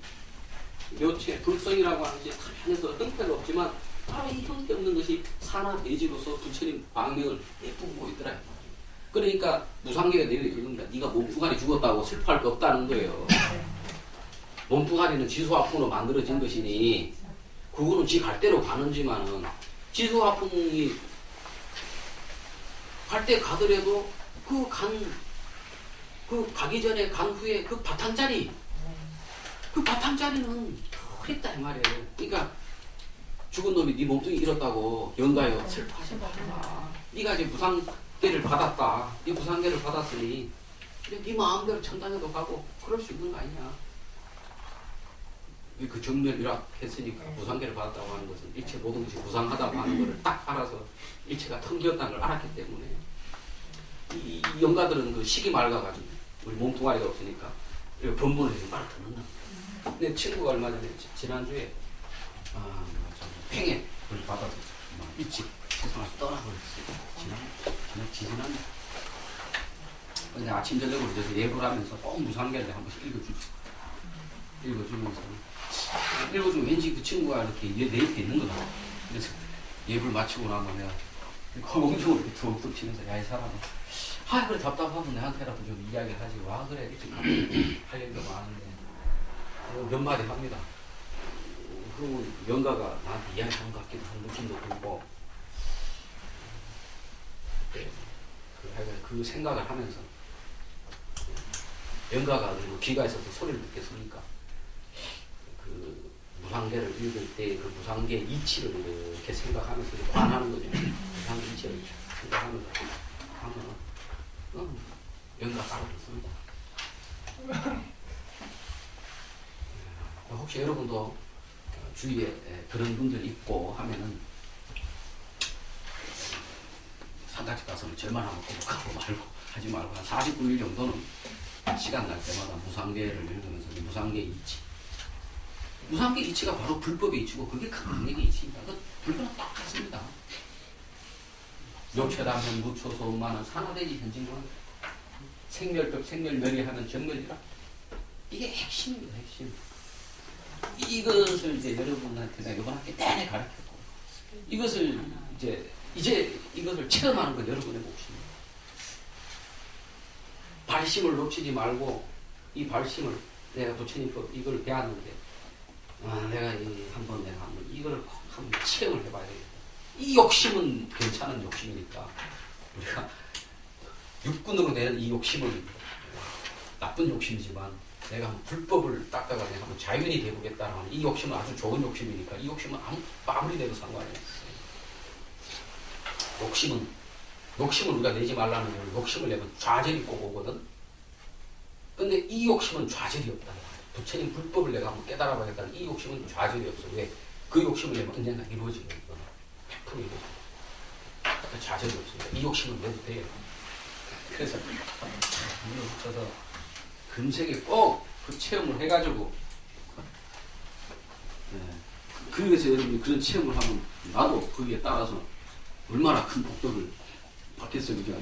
묘체, 불성이라고 하는 것이 안에서 형태가 없지만 바로 이 형태 없는 것이 산화대지로서 부처님 광명을 내뿜고 있더라. 그러니까 무상계가 내리는 겁니다. 네가 몸뚱아리 죽었다고 슬퍼할 거 없다는 거예요. 몸뚱아리는 지수화풍으로 만들어진 것이니 그거는 지 갈 대로 가는지만은 지수화풍이 갈 때 가더라도 그 가기 전에 간 후에 그 바탕자리는 더 있다 이 말이에요. 그러니까 죽은 놈이 네 몸뚱이 잃었다고 영가요 슬퍼하지 말라. 네가 이제 무상계를 받았다. 네 무상계를 받았으니 네 마음대로 천당에도 가고 그럴 수 있는 거 아니냐. 그 정멸이라 했으니까 무상계를 받았다고 하는 것은 일체 모든 것이 무상하다고 하는 것을 딱 알아서 일체가 텅비었다는 걸 알았기 때문에 이 영가들은 그 시기 맑아가지고 우리 몸뚱아리가 없으니까 법문을 지금 말을 듣는다. 내 친구가 얼마 전에 지난주에 팽에를 받아서 일찍 세상을 떠나버렸어요. 지난 근데 아침 저녁으로 이제 예불 하면서 꼭 무상계를 한 번씩 읽어주면서 읽어주면 왠지 그 친구가 이렇게 내 옆에 있는 거다. 그래서 예불 마치고 나면 내가 허공적으로 이렇게 툭툭 치면서 야 이 사람은 그래 답답하면 내한테라도 좀 이야기를 하지 와 그래 일찍 할 일도 많은데 몇 마디 합니다. 그리고 영가가 나한테 이야기하는 것 같기도 한 느낌도 들고 그 생각을 하면서 연가가 귀가 있어서 소리를 듣겠습니까? 그 무상계를 읽을 때 그 무상계의 이치를 이렇게 생각하면서 관하는 거죠. 무상계 이치를 생각하면서 하면 연가 따로 듣습니다. 혹시 여러분도 주위에 그런 분들 있고 하면은 상가집 가서 절만 한번 꼭 가고 말고 하지 말고 한 49일 정도는 시간 날 때마다 무상계를 읽으면서 무상계 이치. 무상계 이치가 바로 불법의 이치고 그게 강력의 이치입니다. 그 불법은 똑같습니다. 요체라면 무초소음만은 산화대지 현진관 생멸법 생멸멸이하면 정멸이라. 이게 핵심입니다. 핵심. 이것을 이제 여러분한테 내가 이번 학기 내내 가르쳤고 이것을 이제 이것을 체험하는 건 여러분의 몫입니다. 발심을 놓치지 말고 이 발심을 내가 부처님법 이걸 배웠는데 내가 한번 이걸 꼭 한번 체험을 해봐야 되겠다. 이 욕심은 괜찮은 욕심이니까 우리가 육군으로 낸 이 욕심은 나쁜 욕심이지만 내가 한번 불법을 닦다가 내가 한번 자연이 되보겠다는 하는 이 욕심은 아주 좋은 욕심이니까 이 욕심은 아무리 내도 상관이 없어요. 욕심을 우리가 내지 말라는 걸 욕심을 내면 좌절이 꼭 오거든. 근데 이 욕심은 좌절이 없다. 부처님 불법을 내가 한번 깨달아봐야겠다는 이 욕심은 좌절이 없어. 왜? 그 욕심을 내면 언젠가 이루어지거든. 100% 이루어져. 그러니까 좌절이 없습니다. 이 욕심은 내도 돼요. 그래서 물을 붙여서 금세게 꼭 그 체험을 해가지고 그래서 여러분이 그런 체험을 하면 나도 거기에 따라서 얼마나 큰 복덕을 받겠어요, 그죠?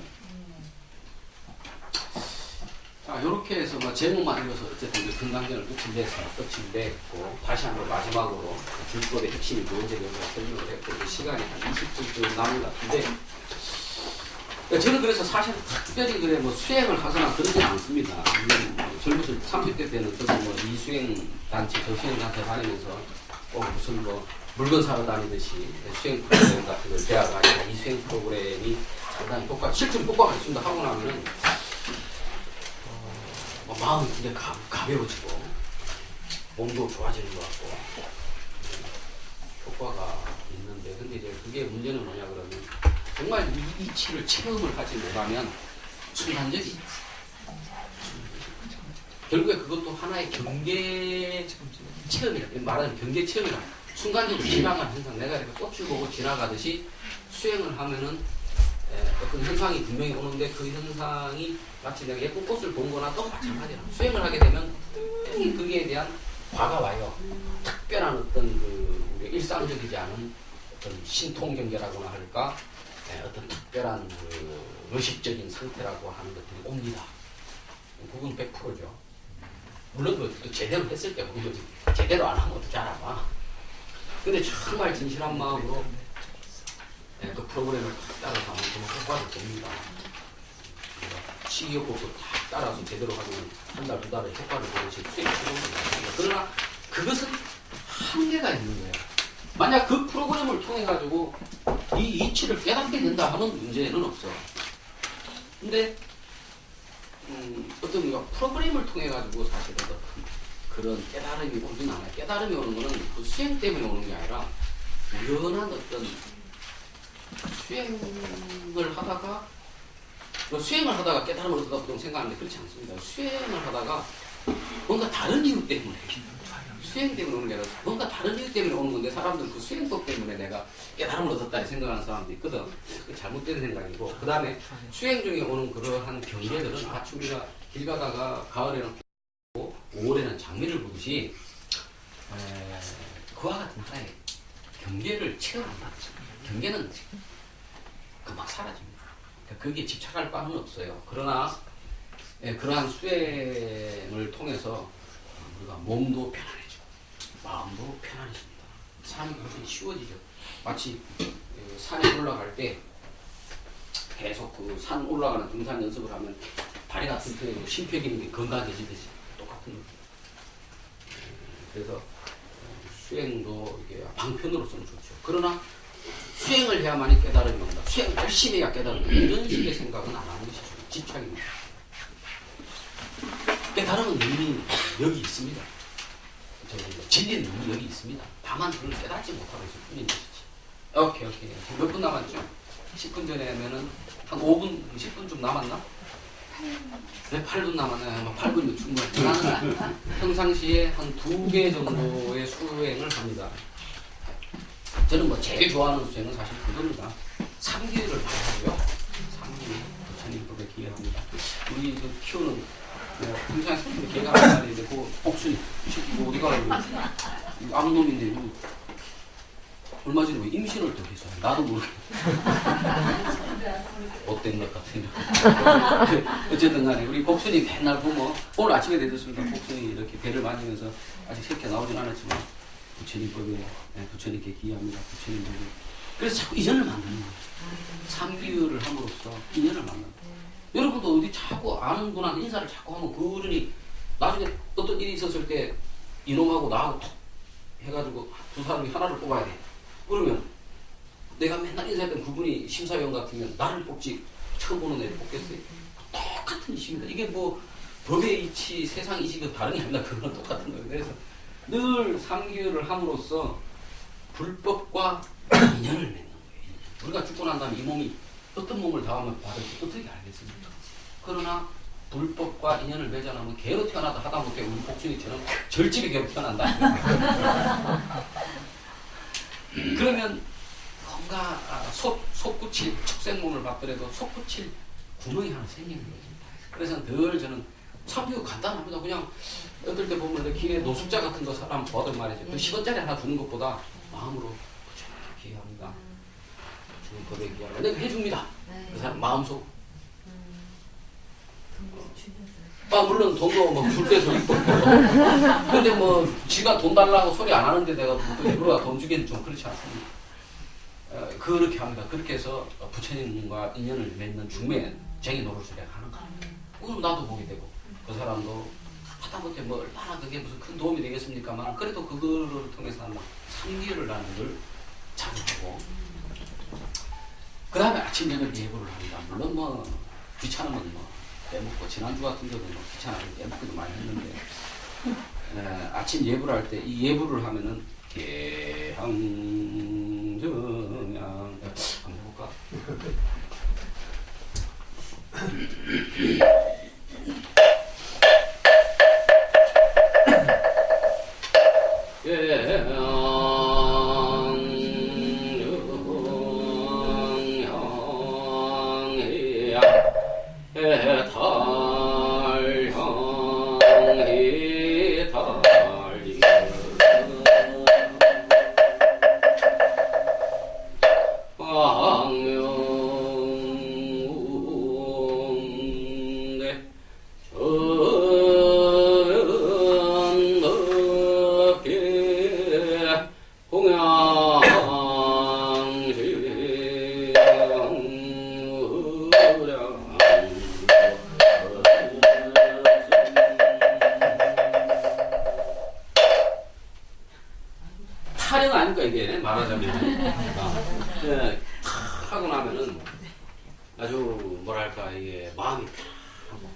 자, 요렇게 해서 제목만 읽어서 어쨌든 금강경을 끝이 냈고 다시 한번 마지막으로 불법의 핵심이 뭔지를 설명을 했고 시간이 한 20분쯤 남은 것 같은데 저는 그래서 사실 특별히 그래 수행을 하거나 그러지 않습니다. 젊으실 30대 때는 저도 이수행 단체, 저수행 단체 다니면서 꼭 무슨 물건 사러 다니듯이 수행 프로그램 같은 걸 배워가지고 이 수행 프로그램이 상당히 실제로 효과가 있습니다 하고 나면은 마음이 굉장히 가벼워지고 몸도 좋아지는 것 같고 효과가 있는데 근데 이제 그게 문제는 뭐냐 그러면 정말 이 이치를 체험을 하지 못하면 순간적이 결국에 그것도 하나의 경계 체험이라 말하는 경계 체험이라 순간적으로 지나가는 현상 내가 이렇게 꽃을 보고 지나가듯이 수행을 하면은 어떤 현상이 분명히 오는데 그 현상이 마치 내가 예쁜 꽃을 본 거나 또 마찬가지라 수행을 하게 되면 분명히 거기에 대한 과가 와요. 특별한 어떤 우리 일상적이지 않은 어떤 신통경계라고나 할까 어떤 특별한 의식적인 상태라고 하는 것들이 옵니다. 그건 100%죠. 물론 또 제대로 했을 때 그런 거지. 제대로 안 하면 어떻게 알아봐. 근데 정말 진실한 마음으로 그 프로그램을 딱 따라서 하면 정말 효과를 봅니다. 시기효과도 딱 따라서 제대로 하면 한 달, 두 달에 효과를 보는 수익 프로그램입니다. 그러나 그것은 한계가 있는 거예요. 만약 그 프로그램을 통해 가지고 이 이치를 깨닫게 된다 하면 문제는 없어. 근데 어떤 우리가 프로그램을 통해 가지고 사실은 그런 깨달음이 오진 않아요. 깨달음이 오는 거는 그 수행 때문에 오는 게 아니라 우연한 어떤 수행을 하다가 깨달음을 얻다 보통 생각하는데 그렇지 않습니다. 수행을 하다가 뭔가 다른 이유 때문에 수행 때문에 오는 게 아니라 뭔가 다른 이유 때문에 오는 건데 사람들은 그 수행법 때문에 내가 깨달음을 얻었다 생각하는 사람도 있거든. 그게 잘못된 생각이고 그 다음에 수행 중에 오는 그러한 경계들은 마치 우리가 길 가다가 가을에는 5월에는 장미를 보듯이 그와 같은 하나의 경계를 체험한다. 경계는 금방 사라집니다. 그러니까 거기에 집착할 바는 없어요. 그러나 그러한 수행을 통해서 우리가 몸도 편안해지고 마음도 편안해집니다. 삶이 훨씬 쉬워지죠. 마치 산에 올라갈 때 계속 그 산 올라가는 등산 연습을 하면 다리가 튼튼해지고 심폐기능이 건강해지듯이 똑같은 거죠. 그래서 수행도 이게 방편으로서는 좋죠. 그러나 수행을 해야만이 깨달음이 온다. 수행 열심히 해야 깨달음이 온다. 이런 식의 생각은 안 하는 것이 좋죠. 집착입니다. 깨달음은 이미 여기 있습니다. 진리는 이미 여기 있습니다. 다만 그걸 깨닫지 못하고 있을 뿐인 것이지. 오케이. 몇 분 남았죠? 10분 전에 하면은 한 5분, 10분 남았나? 네, 8분 남았네. 8분이면 충분해. 나는 평상시에 한 2개 정도의 수행을 합니다. 저는 뭐 제일 좋아하는 수행은 사실 그겁니다. 삼기를 많이 하고요. 삼기, 부처님법에 기여합니다. 우리 그 키우는 평상에 손님이 개가 한 마리인데 그 복순이 이 새끼 어디 가요? 아무 놈인데 이거 얼마 전에 왜 임신을 또 해서 나도 모르게 못된 것 같은데 어쨌든 간에 우리 복순이 맨날 보면 오늘 아침에 내렸습니다. 복순이 이렇게 배를 만지면서 아직 새끼가 나오진 않았지만 부처님법에 부처님께 기여합니다. 부처님법에 그래서 자꾸 인연을 만드는 거예요. 삼기를 함으로써 인연을 만든다. 여러분도 어디 자꾸 아는 분한테 인사를 자꾸 하면 그분이 나중에 어떤 일이 있었을 때 이놈하고 나하고 톡 해가지고 두 사람이 하나를 뽑아야 돼. 그러면 내가 맨날 인사했던 그분이 심사위원 같으면 나를 뽑지 처음 보는 애를 뽑겠어요? 똑같은 이치입니다. 이게 뭐 법의 이치, 세상 이치가 다른 게 아니라 그거는 똑같은 거예요. 그래서 늘 삼기를 함으로써 불법과 인연을 맺는 거예요. 우리가 죽고 난 다음에 이 몸이 어떤 몸을 다음에 받을지 어떻게 알겠습니까? 그러나 불법과 인연을 맺어놓으면 개로 태어나다 하다못해 우리 복순이처럼 절집에 개로 태어난다. 그러면 뭔가 솟구칠 축생몸을 받더라도 솟구칠 구멍이 하나 생기는 거죠. 그래서 늘 저는 참 간단합니다. 그냥 어떨 때 보면 길에 노숙자 같은 거 사람 보던 말이죠. 그 10원짜리 하나 주는 것보다 마음으로 부처님께 기여합니다. 주는 법에 기여합니다. 내가 해줍니다. 그 사람 마음속. 물론 돈도 뭐 줄 때도 있고. 근데 뭐 지가 돈 달라고 소리 안 하는데 내가 뭐 일부러 돈 주기는 좀 그렇지 않습니다. 그렇게 합니다. 그렇게 해서 부처님과 인연을 맺는 중매엔 쟁이 노릇을 내가 하는 거예요. 그럼 나도 보게 되고 그 사람도 하다못해 뭐 얼마나 그게 무슨 큰 도움이 되겠습니까만 그래도 그거를 통해서 한번 삼기를 하는 걸 자주 하고 그 다음에 아침 저녁 예불을 합니다. 물론 뭐 귀찮으면 뭐 빼먹고 지난주 같은 경우는 뭐 귀찮아서 빼먹기도 많이 했는데 아침 예불을 할 때 이 예불을 하면은 개항정양 한번 해볼까? 타령 아닐까 이게 말하자면 하고 나면은 아주 뭐랄까 이게 마음이 하고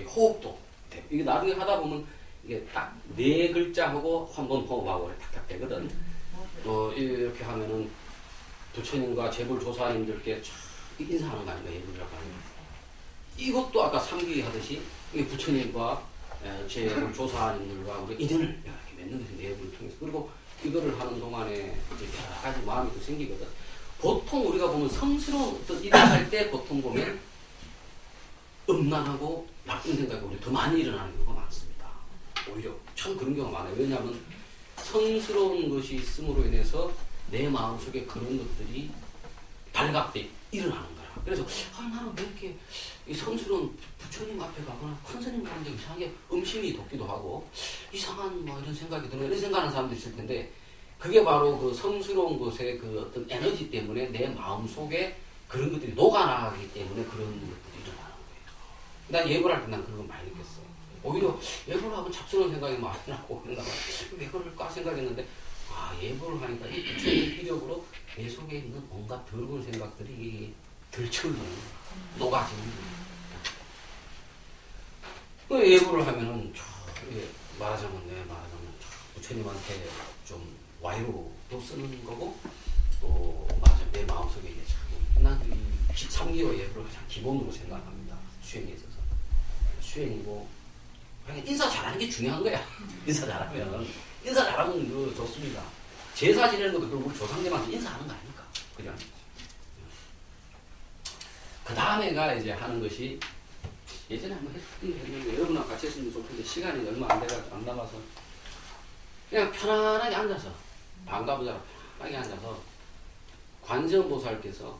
호흡도 되고 이게 나중에 하다 보면 이게 딱 네 글자하고 한 번 호흡하고 탁탁 되거든. 이렇게 하면은 부처님과 재불 조사님들께 인사하는 거 아닌가 예불이라고 하는 거. 이것도 아까 삼기 하듯이 이게 부처님과 재불 조사님들과 우리 인연을 이렇게 맺는 것이 예불을 통해서 그리고 이거를 하는 동안에 이제 여러 가지 마음이 또 생기거든. 보통 우리가 보면 성스러운 어떤 일을 할 때 보통 보면 음란하고 나쁜 생각이 오히려 더 많이 일어나는 경우가 많습니다. 오히려 참 그런 경우가 많아요. 왜냐하면 성스러운 것이 있음으로 인해서 내 마음속에 그런 것들이 발각돼 일어나는 거야. 그래서 나는 왜 이렇게 성스러운 부처님 앞에 가거나 큰 스님 가는데 이상하게 음심이 돋기도 하고 이상한 뭐 이런 생각이 드는 이런 생각하는 사람도 있을 텐데 그게 바로 그 성스러운 것의 그 어떤 에너지 때문에 내 마음 속에 그런 것들이 녹아나기 때문에 그런 것들이 일어나는 거예요. 난 예불할 때 난 그런 거 많이 느꼈어. 오히려 예불을 하면 잡스러운 생각이 많이 나고 그런가 봐. 왜 그럴까 생각했는데 예불을 하니까 이 부처님 이력으로 내 속에 있는 온갖 더러운 생각들이 들쳐오는 녹아지는 그 예불을 하면은 말하자면 부처님한테 좀 와이로도 쓰는 거고 또 맞아 내 마음속에 이제 난이 3기호 예불을 가장 기본으로 생각합니다. 수행에 있어서 수행이고 그냥 인사 잘하는 게 중요한 거야. 인사 잘하면 좋습니다. 제사 지내는 것도 결국 조상님한테 인사하는 거 아닙니까? 그냥 그 다음에가 이제 하는 것이 예전에 한번 했는데 여러분하고 같이 했으면 좋겠는데 시간이 얼마 안 남아서 그냥 편안하게 앉아서 반가부자로 편안하게 앉아서 관세음보살께서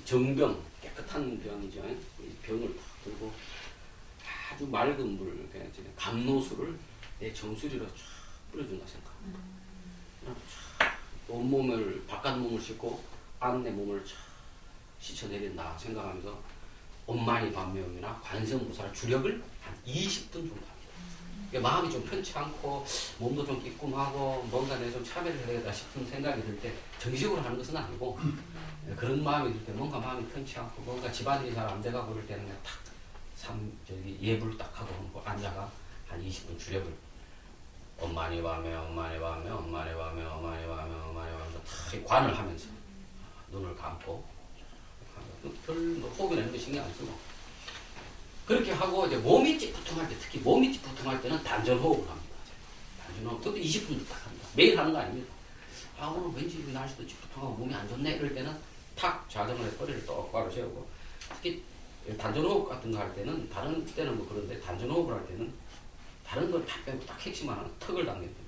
정병 깨끗한 병이죠. 이 병을 탁 들고 아주 맑은 물 감로수를 내 정수리로 쫙 뿌려준다 생각. 온몸을 바깥 몸을 씻고 안내 몸을 쫙 씻어내린다 생각하면서 엄만이 반명이나 관세음보살 주력을 한 20분 정도 합니다. 마음이 좀 편치 않고 몸도 좀 끼끔하고 뭔가 내가 좀 차별을 해야 되겠다 싶은 생각이 들 때 정식으로 하는 것은 아니고 그런 마음이 들 때 뭔가 마음이 편치 않고 뭔가 집안일이 잘 안 돼가고 그럴 때는 그냥 탁 예불 딱 하고 앉아가 한 20분 주력을 엄만이 밤에 다 관을 하면서 눈을 감고 별 호흡이 내는 거 신경 안 쓰고 그렇게 하고 이제 몸이 찌뿌퉁할 때 특히 몸이 찌뿌퉁할 때는 단전호흡을 합니다. 단전호흡 그것도 20분 딱 합니다. 매일 하는 거 아닙니다. 오늘 왠지 날씨도 찌뿌퉁하고 몸이 안 좋네 이럴 때는 탁 좌정을 해서 허리를 똑바로 세우고 특히 단전호흡 같은 거 할 때는 다른 때는 뭐 그런데 단전호흡을 할 때는 다른 걸 다 빼고 딱 핵심 하나는 턱을 당겨야 됩니다.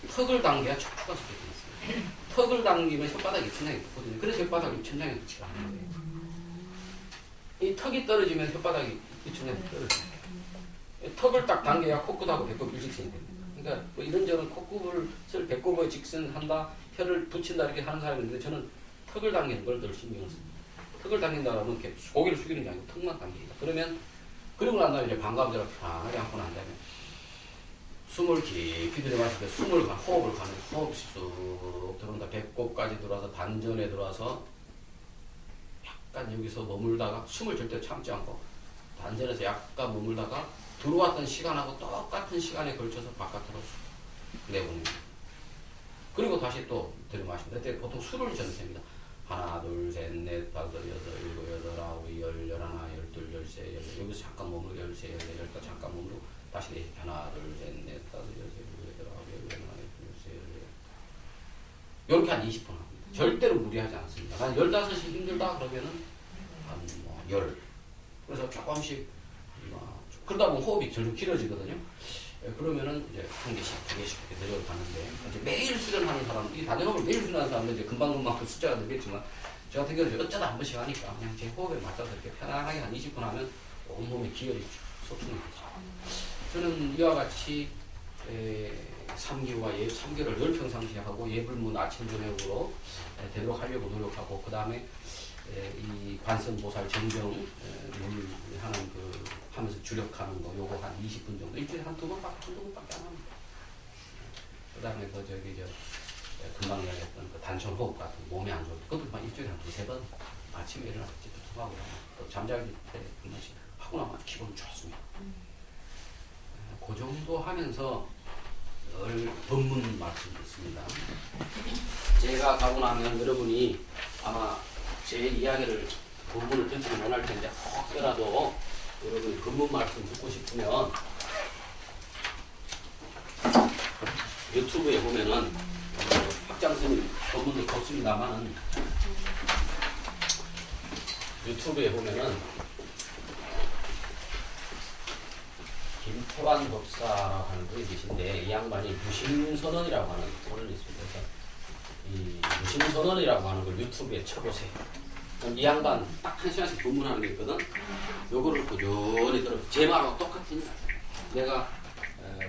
턱을 당겨야 척추가 섞여 있어요. 턱을 당기면 혓바닥이 천장에 붙거든요. 그래서 혓바닥이 천장에 붙지 않는 거예요. 이 턱이 떨어지면 혓바닥이 천장에 떨어져요. 턱을 딱 당겨야 코끝하고 배꼽 일직선이 됩니다. 그러니까 뭐 이런저런 코끝을 배꼽에 직선한다, 혀를 붙인다 이렇게 하는 사람이 있는데 저는 턱을 당기는 걸 늘 신경을 씁니다. 턱을 당긴다 그러면 이렇게 고개를 숙이는 게 아니고 턱만 당깁니다. 그러고 난 다음에 이제 반가부자로 편하게 앉고 난 다음에 숨을 깊이 들이마실 때 호흡을 가는 호흡이 쑥 들어온다. 배꼽까지 들어와서 단전에 들어와서 약간 여기서 머물다가 숨을 절대 참지 않고 단전에서 약간 머물다가 들어왔던 시간하고 똑같은 시간에 걸쳐서 바깥으로 내보냅니다. 그리고 다시 또 들이마십니다. 그때 보통 술을 전셉니다. 하나, 둘, 셋, 넷, 다섯, 여섯, 일곱, 여덟, 아홉, 열, 열하나, 열둘, 열세, 열네. 여기서 잠깐 머물고 열세, 열네, 열다 잠깐 머물고 다시 네. 하나, 둘, 셋, 넷, 다섯, 여섯, 일곱, 여덟, 아홉, 열, 열하나, 열둘, 열세, 열네. 이렇게 한 20분 합니다. 절대로 무리하지 않습니다. 한 15시 힘들다 그러면은 한 뭐 열. 그래서 조금씩 그러다 보면 호흡이 점점 길어지거든요. 그러면은 이제 한 개씩, 두 개씩 이렇게 내려가는데 이제 매일 수련하는 사람, 이 단연호흡을 매일 수련하는 사람은 이제 금방금방 숫자가 늘겠지만 저 같은 경우는 어쩌다 한 번씩 하니까 그냥 제 호흡에 맞춰서 이렇게 편안하게 한 20분 하면 온몸의 기혈이 소통이 되죠. 저는 이와 같이 3기와 3기를 늘 평상시에 하고 예불문 아침 저녁으로 되도록 하려고 노력하고 그 다음에 이 관세음보살 정병 물 하는 하면서 주력하는 거 요거 한 20분 정도 일주일에 한두 번밖에 안 합니다. 그 다음에 금방 얘기했던 단천 호흡 같은 몸이 안 좋을 때 그것도 일주일에 한 두세 번 아침에 일어나서 찌뿌하고 또 잠자기 때 한 번씩 하고 나면 기분 좋습니다. 그 정도 하면서 늘 법문 말씀이 있습니다. 제가 가고 나면 여러분이 아마 제 이야기를 본문을 듣지 못할 텐데 혹여라도 여러분이 법문 말씀 듣고 싶으면 유튜브에 보면은 확장스님 법문도 없습니다만은 유튜브에 보면은 김태환 법사라고 하는 분이 계신데 이 양반이 무심선언이라고 하는 선언이 있습니다. 그래서 이 무심선언이라고 하는 걸 유튜브에 쳐보세요. 이 양반 딱 1시간씩 법문하는 게 있거든. 요거를 꾸준히 들어. 제 말하고 똑같은 내가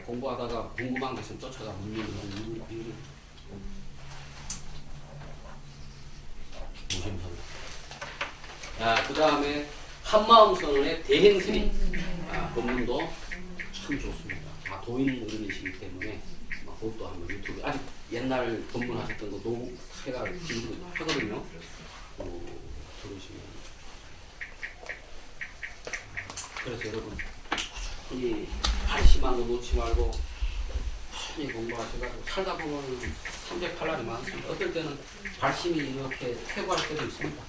공부하다가 궁금한 게 있으면 쫓아가 묻는 무심선언. 그 다음에 한마음선언의 대행스님 법문도 참 좋습니다. 다 도인 어른이시기 때문에 그것도 한번 유튜브 아직 옛날 법문하셨던 거 녹화가 지금 하거든요. 들으시면 그래서 여러분 이 발심한 거 놓지 말고 천히 공부하셔가지고 살다 보면 308날이 많습니다. 어떨 때는 발심이 이렇게 퇴보할 때도 있습니다.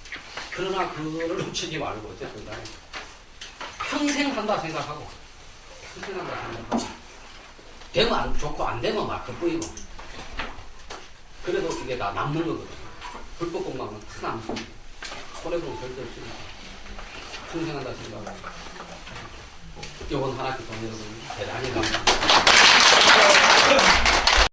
그러나 그거를 놓치지 말고 어쨌든 간에 평생 한다 생각하고 평생 한다 생각하고 되면 안 좋고 안 되면 막 겉보이고 그래도 이게 다 남는 거거든요. 불법 공부하면 큰 남습니다. 손해보면 절대 없습니다. 평생 한다 생각하고 요건 하나 기본 여러분 대단히 감사합니다.